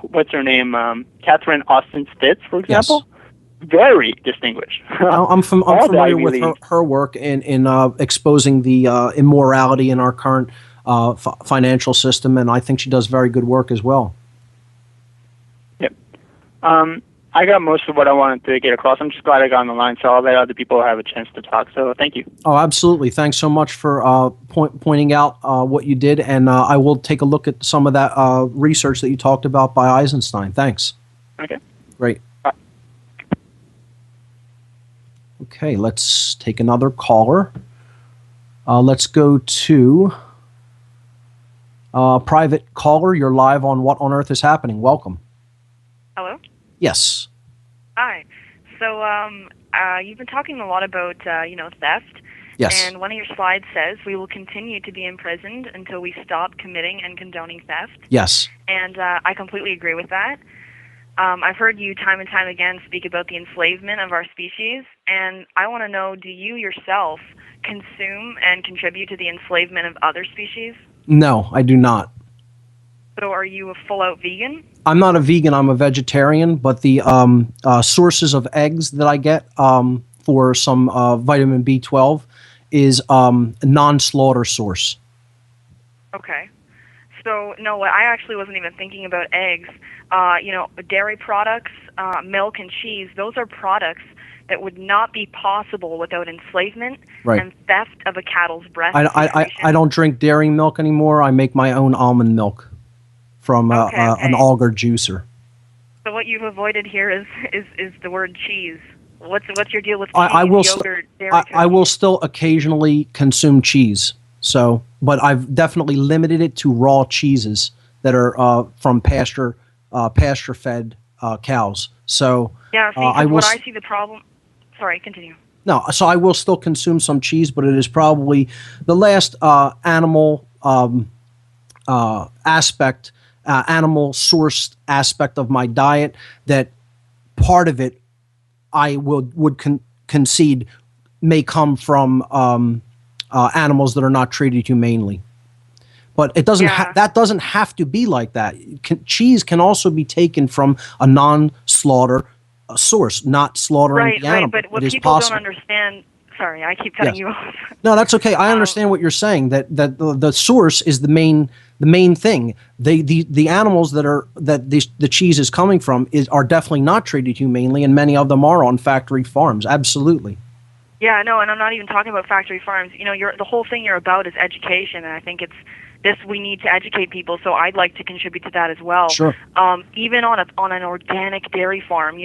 what's her name? Catherine Austin Stitz, for example. Yes. Very distinguished. I'm familiar with her work in exposing the immorality in our current financial system, and I think she does very good work as well. Yep. I got most of what I wanted to get across. I'm just glad I got on the line, so I'll let other people have a chance to talk. So thank you. Oh, absolutely. Thanks so much for pointing out what you did, and I will take a look at some of that research that you talked about by Eisenstein. Thanks. Okay. Great. Okay, let's take another caller. Let's go to private caller. You're live on What on Earth is Happening. Welcome. Hello? Yes. Hi. So you've been talking a lot about, theft. Yes. And one of your slides says we will continue to be imprisoned until we stop committing and condoning theft. Yes. And I completely agree with that. I've heard you time and time again speak about the enslavement of our species, and I want to know, do you yourself consume and contribute to the enslavement of other species? No, I do not. So are you a full-out vegan? I'm not a vegan. I'm a vegetarian, but the sources of eggs that I get for some vitamin B12 is a non-slaughter source. Okay. So, no, I actually wasn't even thinking about eggs. Dairy products, milk and cheese, those are products that would not be possible without enslavement and theft of a cattle's breast. I don't drink dairy milk anymore. I make my own almond milk from an auger juicer. So what you've avoided here is the word cheese. What's your deal with cheese, yogurt, dairy? I will still occasionally consume cheese. So, but I've definitely limited it to raw cheeses that are from pasture-fed cows. So yeah, I see the problem. Sorry, continue. No, so I will still consume some cheese, but it is probably the last animal aspect, animal-sourced aspect of my diet that part of it I would concede may come from animals that are not treated humanely. But it doesn't. That doesn't have to be like that. Cheese can also be taken from a non-slaughter source, not slaughtering the animal. Right, but what it is people possible. don't understand. Sorry, I keep cutting you off. No, that's okay. I understand what you're saying. That the source is the main thing. The animals that the cheese is coming from are definitely not treated humanely, and many of them are on factory farms. Absolutely. Yeah, no, and I'm not even talking about factory farms. The whole thing you're about is education, and I think it's this. We need to educate people, so I'd like to contribute to that as well. Sure. Even on an organic dairy farm,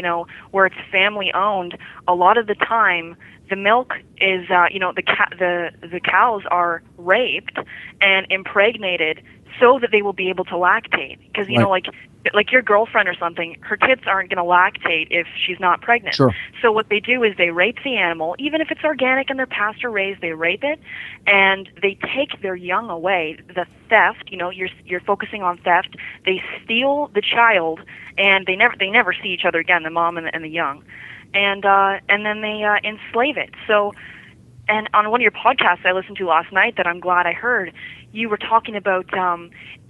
where it's family owned, a lot of the time the milk is, the cows are raped and impregnated so that they will be able to lactate. Because like your girlfriend or something, her kids aren't going to lactate if she's not pregnant. Sure. So what they do is they rape the animal, even if it's organic and they're pasture raised, they rape it, and they take their young away. The theft, you're focusing on theft. They steal the child, and they never see each other again, the mom and the young, and then they enslave it. So, and on one of your podcasts I listened to last night that I'm glad I heard, you were talking about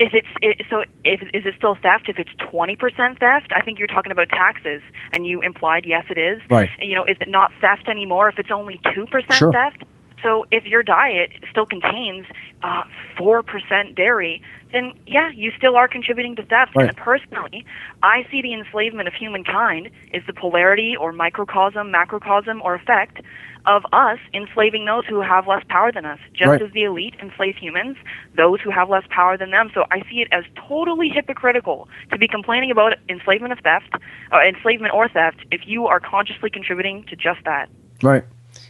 is it still theft if it's 20% theft? I think you're talking about taxes, and you implied yes, it is. Right. And, is it not theft anymore if it's only 2% Sure. theft? So if your diet still contains 4% dairy, then yeah, you still are contributing to theft. Right. And personally, I see the enslavement of humankind is the polarity or microcosm, macrocosm, or effect of us enslaving those who have less power than us. Just as the elite enslave humans, those who have less power than them. So I see it as totally hypocritical to be complaining about enslavement or theft if you are consciously contributing to just that. Right.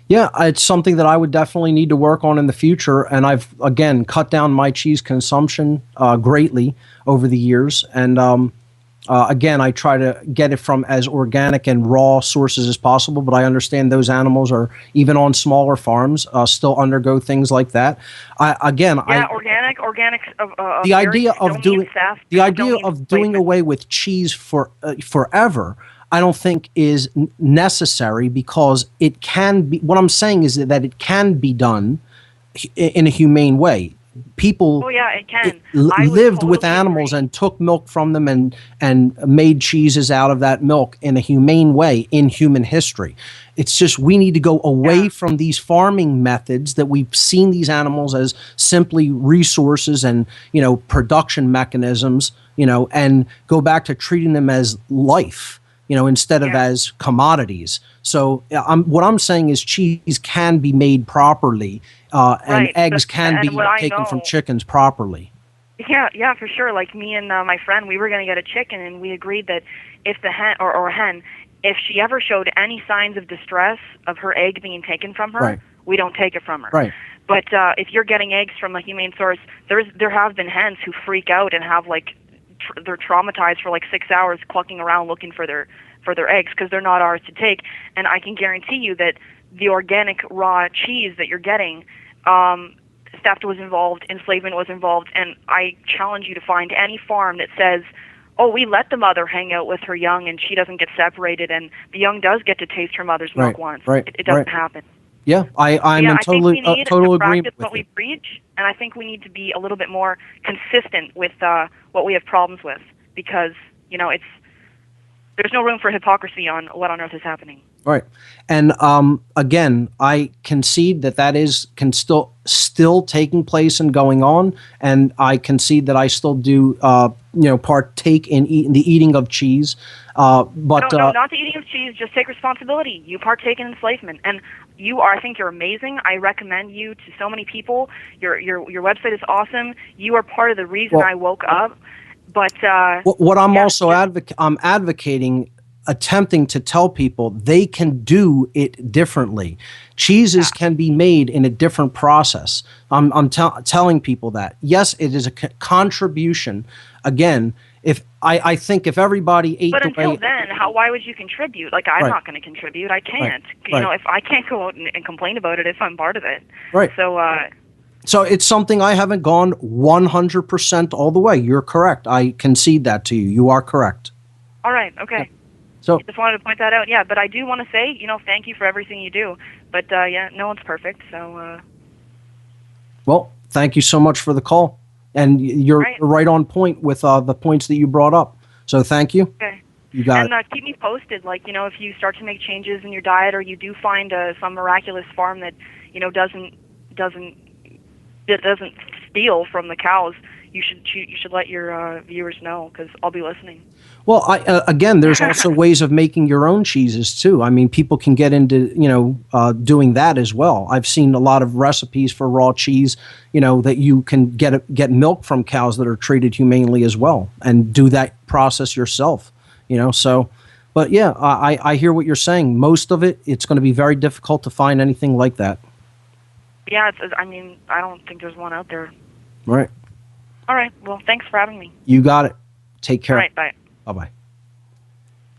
Yeah, it's something that I would definitely need to work on in the future. And I've, again, cut down my cheese consumption greatly over the years. And again, I try to get it from as organic and raw sources as possible. But I understand those animals are, even on smaller farms, still undergo things like that. Organic. The idea of doing away with cheese forever, I don't think is necessary, because it can be. What I'm saying is that it can be done in a humane way. People lived with animals and took milk from them and made cheeses out of that milk in a humane way in human history. It's just we need to go away from these farming methods that we've seen these animals as simply resources and production mechanisms, and go back to treating them as life. Instead of as commodities. So what I'm saying is cheese can be made properly, and eggs can be taken from chickens properly. Yeah, for sure. Like me and my friend, we were going to get a chicken, and we agreed that if the hen or a hen, if she ever showed any signs of distress of her egg being taken from her, we don't take it from her. Right. But if you're getting eggs from a humane source, there have been hens who freak out and have like they're traumatized for like 6 hours clucking around looking for their eggs because they're not ours to take. And I can guarantee you that the organic raw cheese that you're getting, theft was involved, enslavement was involved, and I challenge you to find any farm that says, oh, we let the mother hang out with her young and she doesn't get separated and the young does get to taste her mother's milk once. It doesn't happen. Yeah, I'm in total agreement with what we preach, and I think we need to be a little bit more consistent with what we have problems with, because there's no room for hypocrisy on what on earth is happening. Right, and again, I concede that can still taking place and going on, and I concede that I still do partake in the eating of cheese. But no, not the eating of cheese. Just take responsibility. You partake in enslavement, and I think you're amazing. I recommend you to so many people. Your website is awesome. You are part of the reason I woke up. But what I'm also advocating, attempting to tell people they can do it differently. Cheeses can be made in a different process. I'm telling people that. Yes, it is a contribution. Again, I think if everybody ate the way... But until then, why would you contribute? Like, I'm not going to contribute. I can't. If I can't go out and complain about it if I'm part of it. Right. So it's something I haven't gone 100% all the way. You're correct. I concede that to you. You are correct. All right. Okay. Yeah. So just wanted to point that out. Yeah, but I do want to say, thank you for everything you do. But no one's perfect. So. Well, thank you so much for the call, and you're right on point with the points that you brought up. So thank you. Okay. You got it. Keep me posted. Like, if you start to make changes in your diet, or you do find some miraculous farm that doesn't steal from the cows, you should let your viewers know, because I'll be listening. Well, again, there's also ways of making your own cheeses too. I mean, people can get into doing that as well. I've seen a lot of recipes for raw cheese, that you can get milk from cows that are treated humanely as well, and do that process yourself. So, but yeah, I hear what you're saying. Most of it's going to be very difficult to find anything like that. Yeah, I don't think there's one out there. Right. All right. Well, thanks for having me. You got it. Take care. All right. Bye. Bye-bye.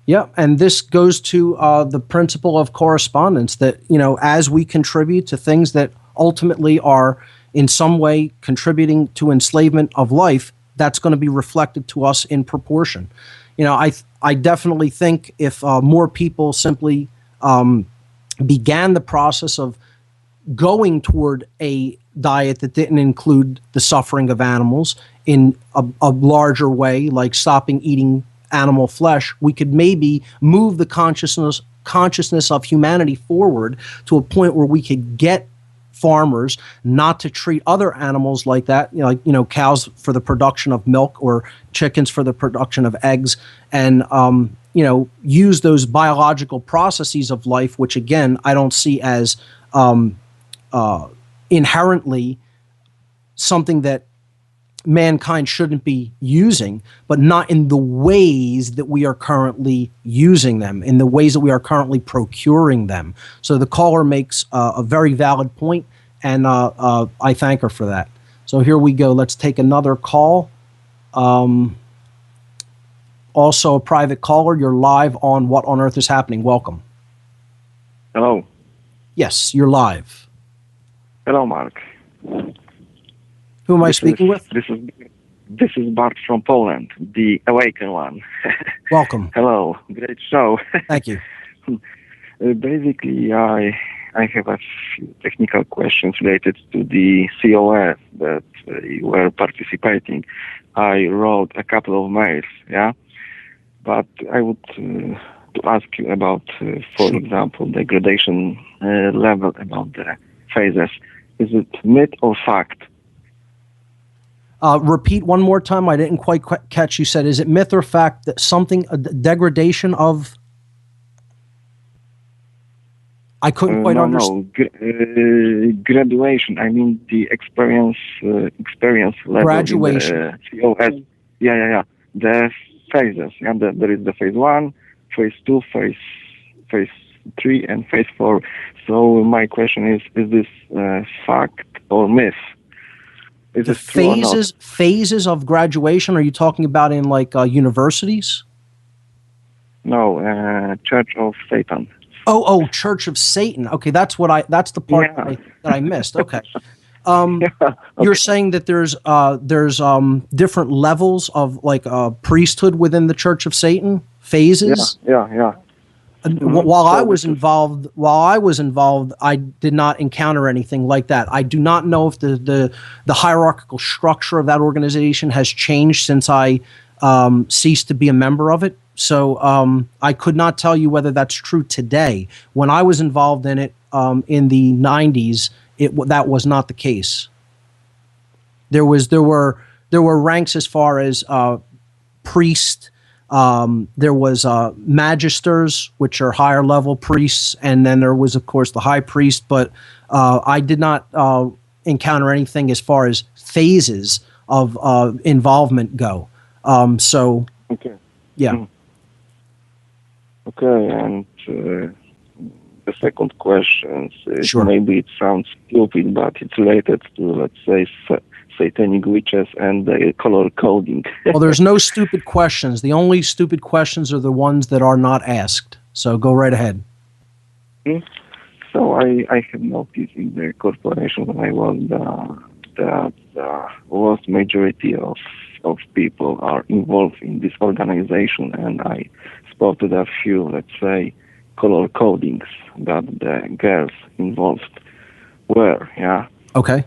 Yeah, and this goes to the principle of correspondence, that, as we contribute to things that ultimately are in some way contributing to enslavement of life, that's going to be reflected to us in proportion. I definitely think if more people simply began the process of going toward a diet that didn't include the suffering of animals in a larger way, like stopping eating animal flesh, we could maybe move the consciousness of humanity forward to a point where we could get farmers not to treat other animals like that, cows for the production of milk or chickens for the production of eggs, and use those biological processes of life, which again I don't see as inherently something that mankind shouldn't be using, but not in the ways that we are currently using them, in the ways that we are currently procuring them. So the caller makes a very valid point, and I thank her for that. So here we go. Let's take another call. Also a private caller. You're live on What on Earth is Happening. Welcome. Hello. Yes, you're live. Hello, Mark. Who am I speaking with? This is Bart from Poland, the awakened one. Welcome. Hello. Great show. Thank you. Basically, I have a few technical questions related to the COS that you were participating. I wrote a couple of mails, yeah? But I would to ask you about, for example, the gradation level about the phases. Is it myth or fact? Repeat one more time. I didn't quite catch. You said, is it myth or fact that something, a degradation of... I couldn't quite understand. No, graduation. I mean the experience level. Graduation. COS. Yeah. The phases. Yeah, there is the phase 1, phase 2, phase 3, and phase 4. So my question is this fact or myth. Is The this true or not? phases of graduation, are you talking about in like universities? No, Church of Satan. Oh, Church of Satan. Okay, that's the part that I missed. Okay. You're saying that there's different levels of like priesthood within the Church of Satan, phases. Yeah. While I was involved, I did not encounter anything like that. I do not know if the hierarchical structure of that organization has changed since I ceased to be a member of it. So I could not tell you whether that's true today. When I was involved in it in the 90s, that was not the case. There were ranks as far as priest. There was magisters, which are higher level priests, and then there was, of course, the high priest. But I did not encounter anything as far as phases of involvement go. Okay. Yeah. Okay, and the second question is Sure. maybe it sounds stupid, but it's related to, let's say, satanic witches and the color coding. Well, there's no stupid questions. The only stupid questions are the ones that are not asked. So go right ahead. So I have noticed in the corporation when I was that the vast majority of people are involved in this organization, and I spotted a few, let's say, color codings that the girls involved were, yeah. Okay.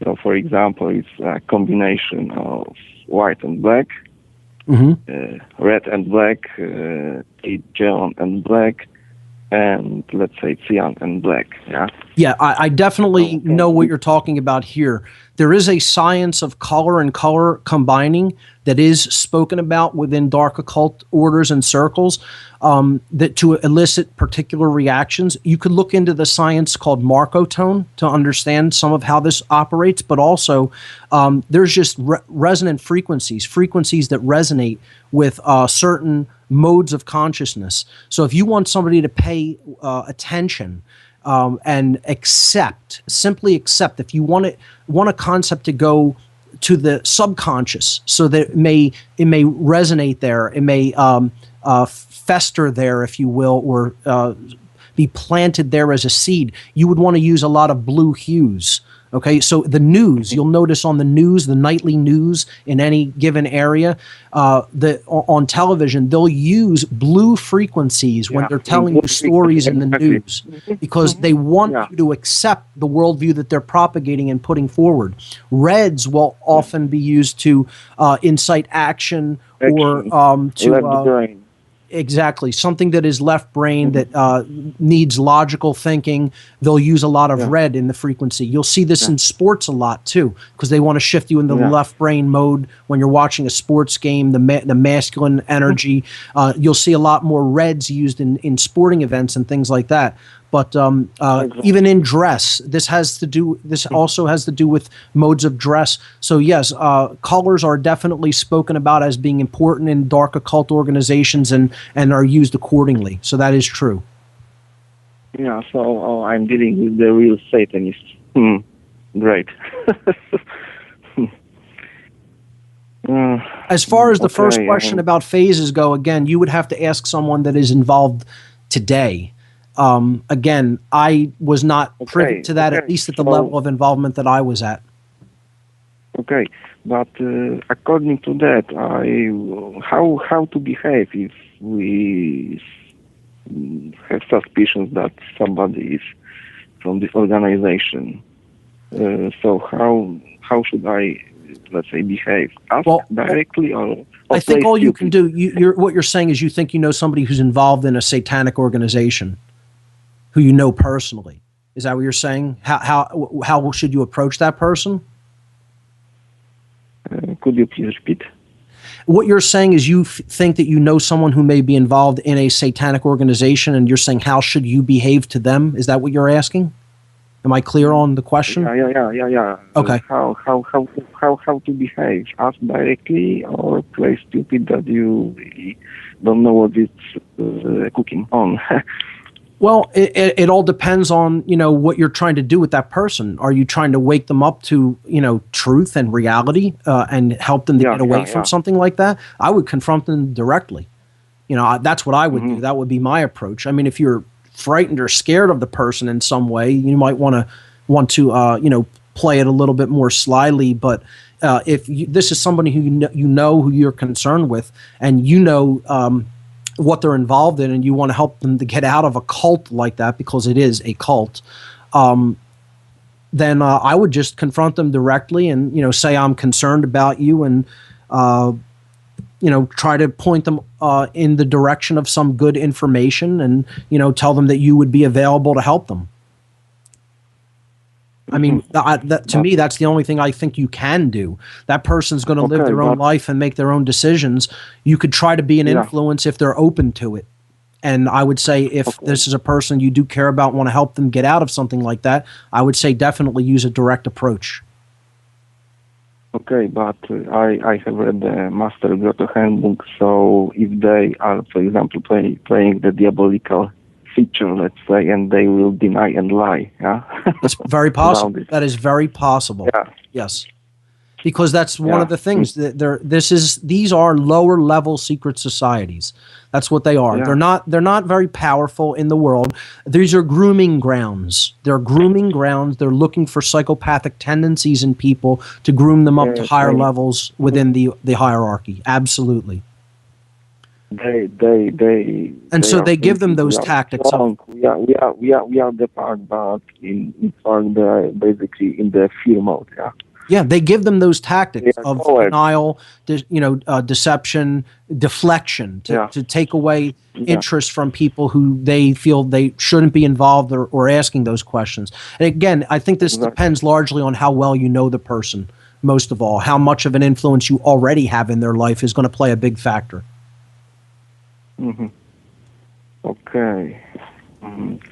So, for example, it's a combination of white and black, red and black, yellow and black, and let's say cyan and black, yeah? Yeah, I definitely know what you're talking about here. There is a science of color and color combining that is spoken about within dark occult orders and circles that to elicit particular reactions. You could look into the science called Markotone to understand some of how this operates, but also there's just resonant frequencies that resonate with certain modes of consciousness. So if you want somebody to pay attention and simply accept, if you want a concept to go to the subconscious so that it may resonate there, it may fester there, if you will, or be planted there as a seed, you would want to use a lot of blue hues. Okay, so the news, you'll notice on the news, the nightly news in any given area, on television, they'll use blue frequencies when they're telling you stories in the news because they want you to accept the worldview that they're propagating and putting forward. Reds will often be used to incite action or to... Exactly. Something that is left brain that needs logical thinking. They'll use a lot of red in the frequency. You'll see this in sports a lot too, because they want to shift you into the left brain mode when you're watching a sports game, the masculine energy. You'll see a lot more reds used in sporting events and things like that. But even in dress, this also has to do with modes of dress. So yes, colors are definitely spoken about as being important in dark occult organizations and are used accordingly. So that is true. Yeah, so I'm dealing with the real Satanists. Great. As far as the first question about phases go, again, you would have to ask someone that is involved today. Again, I was not privy to that, at least at the level of involvement that I was at. Okay, but according to that, how to behave if we have suspicions that somebody is from this organization? So how should I, let's say, behave? Ask directly or I think all you can do, what you're saying is you think you know somebody who's involved in a satanic organization, who you know personally. Is that what you're saying? How should you approach that person? Could you please repeat? What you're saying is you think that you know someone who may be involved in a satanic organization, and you're saying how should you behave to them? Is that what you're asking? Am I clear on the question? Yeah. Okay. How to behave? Ask directly or play stupid that you really don't know what it's cooking on. Well, it all depends on, what you're trying to do with that person. Are you trying to wake them up to, truth and reality and help them to get away from something like that? I would confront them directly. That's what I would do. That would be my approach. I mean, if you're frightened or scared of the person in some way, you might want to play it a little bit more slyly. But if this is somebody who who you're concerned with, and what they're involved in, and you want to help them to get out of a cult like that, because it is a cult, then I would just confront them directly and, say, I'm concerned about you, and, try to point them in the direction of some good information, and, tell them that you would be available to help them. I mean, to me, that's the only thing I think you can do. That person's going to live their own life and make their own decisions. You could try to be an influence if they're open to it. And I would say if this is a person you do care about, want to help them get out of something like that, I would say definitely use a direct approach. Okay, but I have read the Master Grotto Handbook, so if they are, for example, playing the diabolical feature, let's say, and they will deny and lie. Yeah, it's very possible. That is very possible. Yeah. Yes, because that's one of the things that these are lower level secret societies. That's what they are. Yeah. They're not very powerful in the world. These are grooming grounds. They're grooming grounds. They're looking for psychopathic tendencies in people to groom them up to higher levels within the hierarchy. Absolutely. So they give them those tactics. We are the part, but in fact they're basically in the fear mode. Yeah, they give them those tactics of denial, deception, deflection to take away interest from people who they feel they shouldn't be involved or asking those questions. And again, I think this depends largely on how well you know the person. Most of all, how much of an influence you already have in their life is going to play a big factor. Mm-hmm. Okay.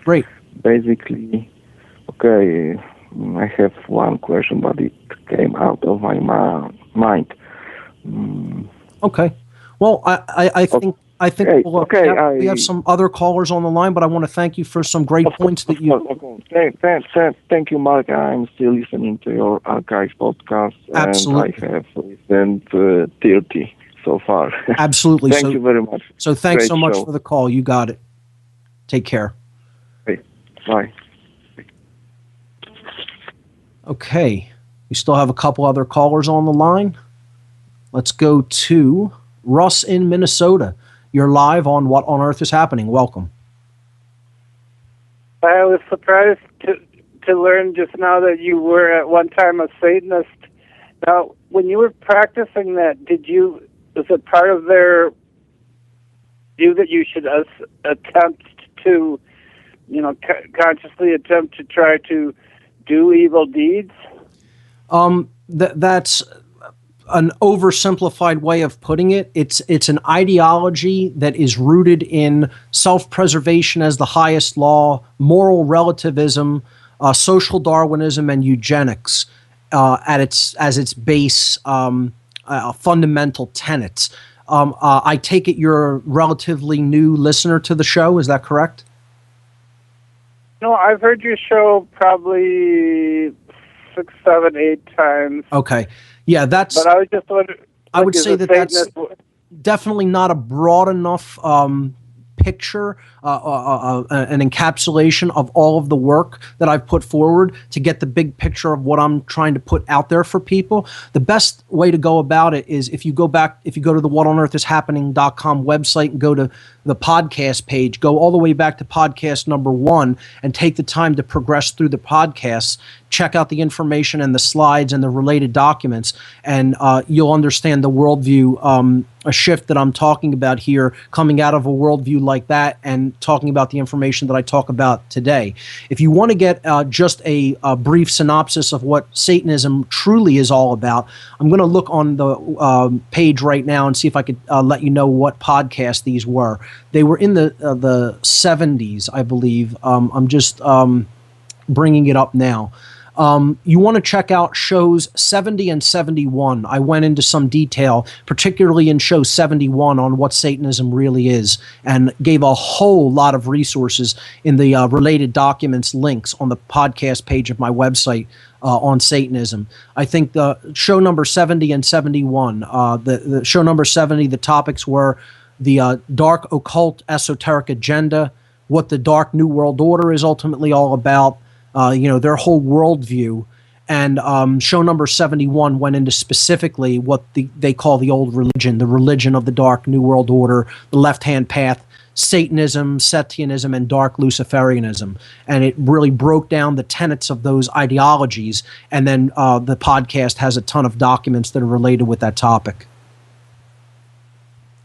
Great. Basically, I have one question, but it came out of my mind. Okay. Well, I think we have some other callers on the line, but I want to thank you for some great points that you. Thank you, Mark. I'm still listening to your archive podcast. Absolutely. And I have listened to 30 so far. Absolutely. Thank you very much. So thanks so much for the call. You got it. Take care. Okay. Bye. Okay. We still have a couple other callers on the line. Let's go to Russ in Minnesota. You're live on What on Earth is Happening. Welcome. I was surprised to learn just now that you were at one time a Satanist. Now, when you were practicing that, was it part of their view that you should attempt to, consciously attempt to try to do evil deeds? That's an oversimplified way of putting it. It's an ideology that is rooted in self-preservation as the highest law, moral relativism, social Darwinism, and eugenics as its base fundamental tenets. I take it you're a relatively new listener to the show. Is that correct? No, I've heard your show probably 6, 7, 8 times. Okay. Yeah, that's... But I was just wondering... I would say that's definitely not a broad enough picture, an encapsulation of all of the work that I've put forward to get the big picture of what I'm trying to put out there for people. The best way to go about it is if you go to the whatonearthishappening.com website and go to the podcast page, go all the way back to podcast number 1 and take the time to progress through the podcasts, check out the information and the slides and the related documents, and you'll understand the worldview, a shift that I'm talking about here, coming out of a worldview like that and talking about the information that I talk about today. If you want to get just a brief synopsis of what Satanism truly is all about, I'm going to look on the page right now and see if I could let you know what podcast these were. They were in the 70s, I believe. I'm just bringing it up now. You want to check out shows 70 and 71. I went into some detail, particularly in show 71, on what Satanism really is, and gave a whole lot of resources in the related documents links on the podcast page of my website on Satanism. I think the show number 70 and 71, the show number 70, the topics were the dark occult esoteric agenda, what the dark New World Order is ultimately all about, their whole worldview. And show number 71 went into specifically what they call the old religion, the religion of the dark New World Order, the left-hand path, Satanism, Setianism, and dark Luciferianism. And it really broke down the tenets of those ideologies. And then the podcast has a ton of documents that are related with that topic.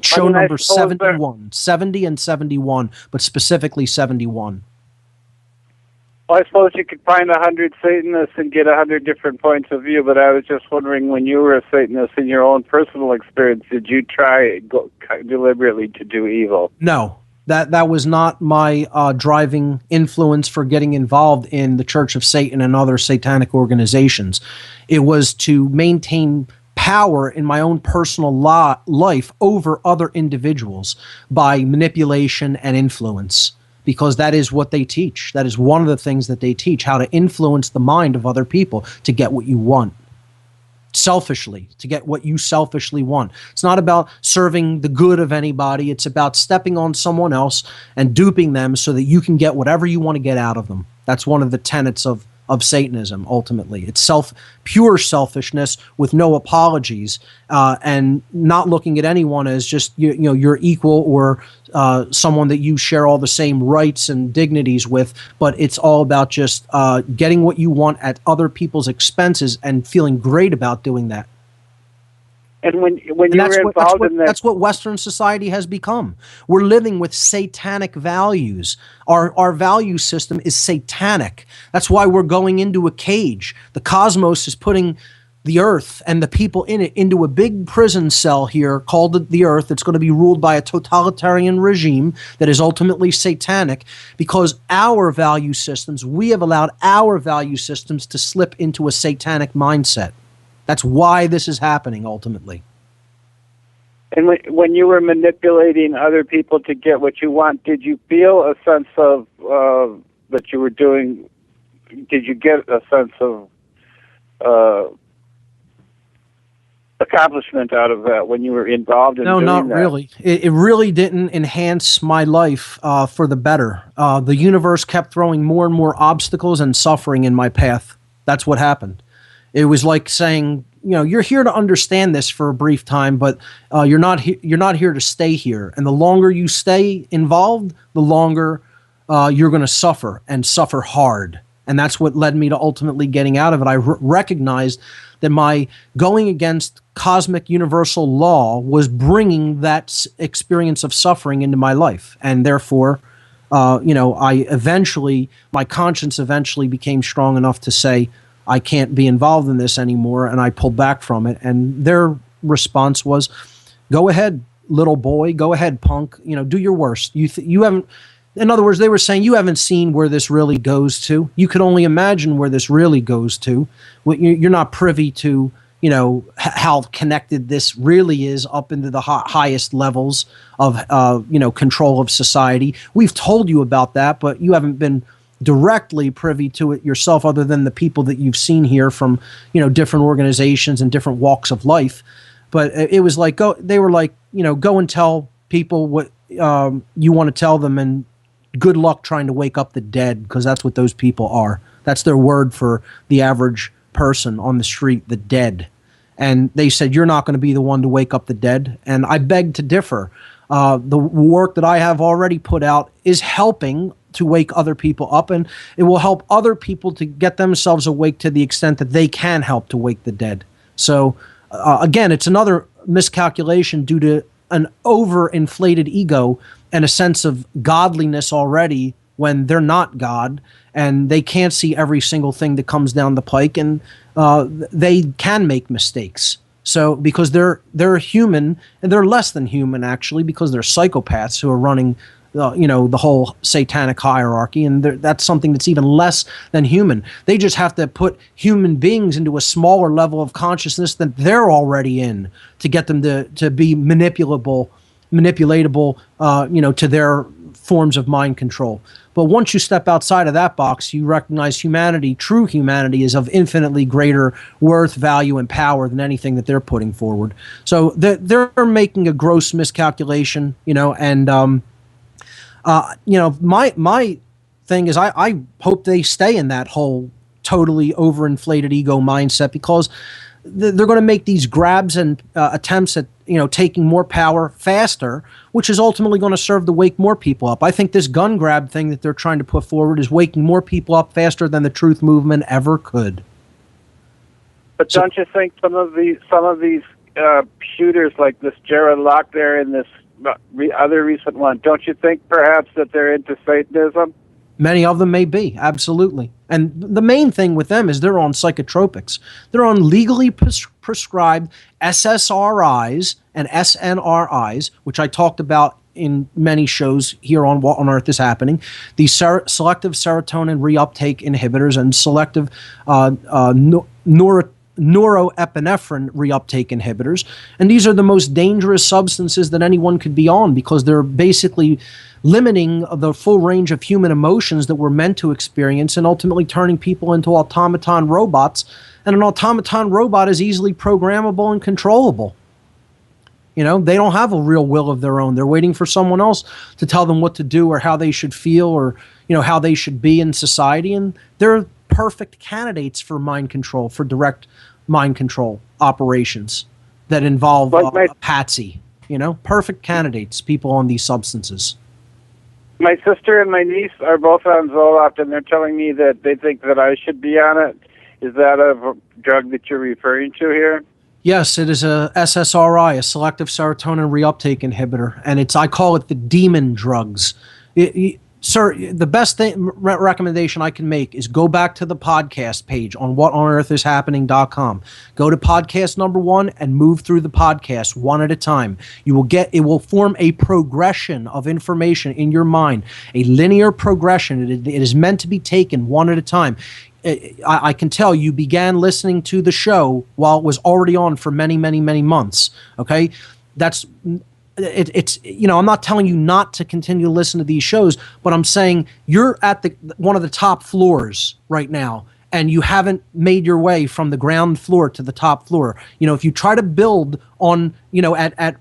Show number 71, 70 and 71, but specifically 71. Well, I suppose you could find 100 Satanists and get 100 different points of view, but I was just wondering, when you were a Satanist in your own personal experience, did you try deliberately to do evil? No, that was not my driving influence for getting involved in the Church of Satan and other satanic organizations. It was to maintain power in my own personal life over other individuals by manipulation and influence, because that is what they teach. That is one of the things that they teach, how to influence the mind of other people to get what you want. Selfishly, to get what you selfishly want. It's not about serving the good of anybody. It's about stepping on someone else and duping them so that you can get whatever you want to get out of them. That's one of the tenets of Satanism, ultimately. It's pure selfishness with no apologies, and not looking at anyone as just your equal or someone that you share all the same rights and dignities with, but it's all about just getting what you want at other people's expenses and feeling great about doing that. And when you were involved in that... That's what Western society has become. We're living with satanic values. Our value system is satanic. That's why we're going into a cage. The cosmos is putting the earth and the people in it into a big prison cell here called the earth. It's going to be ruled by a totalitarian regime that is ultimately satanic, because our value systems, we have allowed our value systems to slip into a satanic mindset. That's why this is happening, ultimately. And when you were manipulating other people to get what you want, did you feel a sense of that you were doing? Did you get a sense of accomplishment out of that when you were involved in doing that? No, not really. It really didn't enhance my life for the better. The universe kept throwing more and more obstacles and suffering in my path. That's what happened. It was like saying, you're here to understand this for a brief time, but you're not here to stay here. And the longer you stay involved, the longer you're going to suffer, and suffer hard. And that's what led me to ultimately getting out of it. I recognized that my going against cosmic universal law was bringing that experience of suffering into my life. And therefore, my conscience eventually became strong enough to say, I can't be involved in this anymore, and I pulled back from it. And their response was, go ahead, little boy, go ahead, punk, do your worst. You haven't, in other words, they were saying, you haven't seen where this really goes to. You could only imagine where this really goes to. You're not privy to, how connected this really is up into the highest levels of, control of society. We've told you about that, but you haven't been directly privy to it yourself, other than the people that you've seen here from, different organizations and different walks of life. But it was like, go and tell people what you want to tell them, and good luck trying to wake up the dead, because that's what those people are. That's their word for the average person on the street, the dead. And they said, you're not going to be the one to wake up the dead. And I beg to differ. The work that I have already put out is helping to wake other people up, and it will help other people to get themselves awake to the extent that they can help to wake the dead. So again, it's another miscalculation due to an overinflated ego and a sense of godliness already, when they're not God, and they can't see every single thing that comes down the pike, and they can make mistakes. So because they're human, and they're less than human actually, because they're psychopaths who are running the whole satanic hierarchy, and that's something that's even less than human. They just have to put human beings into a smaller level of consciousness than they're already in to get them to be manipulatable, to their forms of mind control. But once you step outside of that box, you recognize humanity, true humanity, is of infinitely greater worth, value, and power than anything that they're putting forward. So they're making a gross miscalculation, and my thing is I hope they stay in that whole totally overinflated ego mindset, because they're going to make these grabs and attempts at taking more power faster, which is ultimately going to serve to wake more people up. I think this gun grab thing that they're trying to put forward is waking more people up faster than the truth movement ever could. But don't you think some of these shooters, like this Jared Locke there and this other recent one, don't you think perhaps that they're into Satanism? Many of them may be, absolutely. And the main thing with them is they're on psychotropics. They're on legally prescribed SSRIs and SNRIs, which I talked about in many shows here on What on Earth is Happening. These selective serotonin reuptake inhibitors and selective neuroepinephrine reuptake inhibitors. And these are the most dangerous substances that anyone could be on, because they're basically limiting the full range of human emotions that we're meant to experience, and ultimately turning people into automaton robots. And an automaton robot is easily programmable and controllable. They don't have a real will of their own. They're waiting for someone else to tell them what to do or how they should feel, or how they should be in society. And they're perfect candidates for mind control, for direct mind control operations that involve a patsy. Perfect candidates, people on these substances. My sister and my niece are both on Zoloft, and they're telling me that they think that I should be on it. Is that a drug that you're referring to here? Yes, it is a SSRI, a selective serotonin reuptake inhibitor, and I call it the demon drugs. Sir, the best recommendation I can make is go back to the podcast page on whatonearthishappening.com. Go to podcast number 1 and move through the podcast one at a time. It will form a progression of information in your mind, a linear progression. It is meant to be taken one at a time. I can tell you began listening to the show while it was already on for many, many, many months. Okay? I'm not telling you not to continue to listen to these shows, but I'm saying you're at one of the top floors right now, and you haven't made your way from the ground floor to the top floor. If you try to build on, at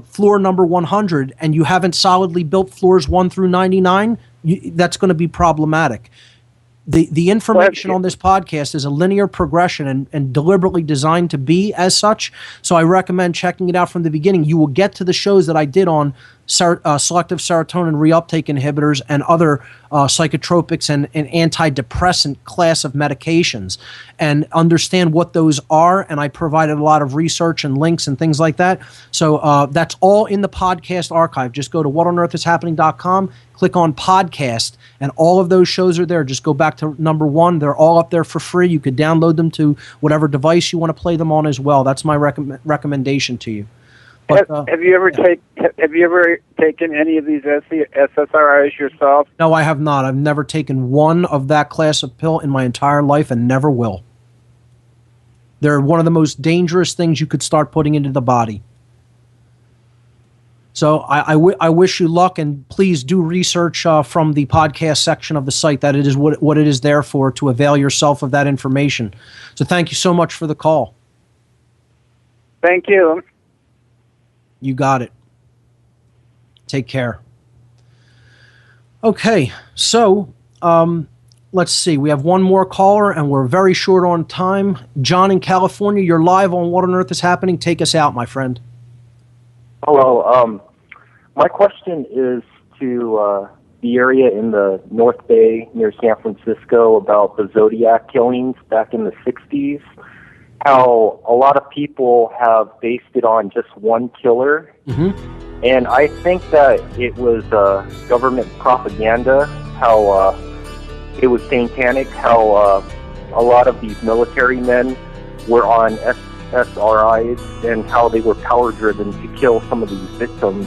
floor number 100, and you haven't solidly built floors 1 through 99, that's going to be problematic. The information on this podcast is a linear progression and deliberately designed to be as such. So I recommend checking it out from the beginning. You will get to the shows that I did on selective serotonin reuptake inhibitors and other psychotropics and antidepressant class of medications, and understand what those are. And I provided a lot of research and links and things like that. So that's all in the podcast archive. Just go to whatonearthishappening.com, click on podcast, and all of those shows are there. Just go back to number 1. They're all up there for free. You could download them to whatever device you want to play them on as well. That's my recommendation to you. But, have you ever taken any of these SSRIs yourself? No, I have not. I've never taken one of that class of pill in my entire life, and never will. They're one of the most dangerous things you could start putting into the body. So I wish you luck, and please do research from the podcast section of the site. That it is what it is there for, to avail yourself of that information. So thank you so much for the call. Thank you. You got it. Take care. Okay, so let's see. We have one more caller, and we're very short on time. John in California, you're live on What on Earth is Happening. Take us out, my friend. Hello. My question is to the area in the North Bay near San Francisco about the Zodiac killings back in the 60s. How a lot of people have based it on just one killer. Mm-hmm. And I think that it was government propaganda, how it was satanic, how a lot of these military men were on SRIs, and how they were power-driven to kill some of these victims.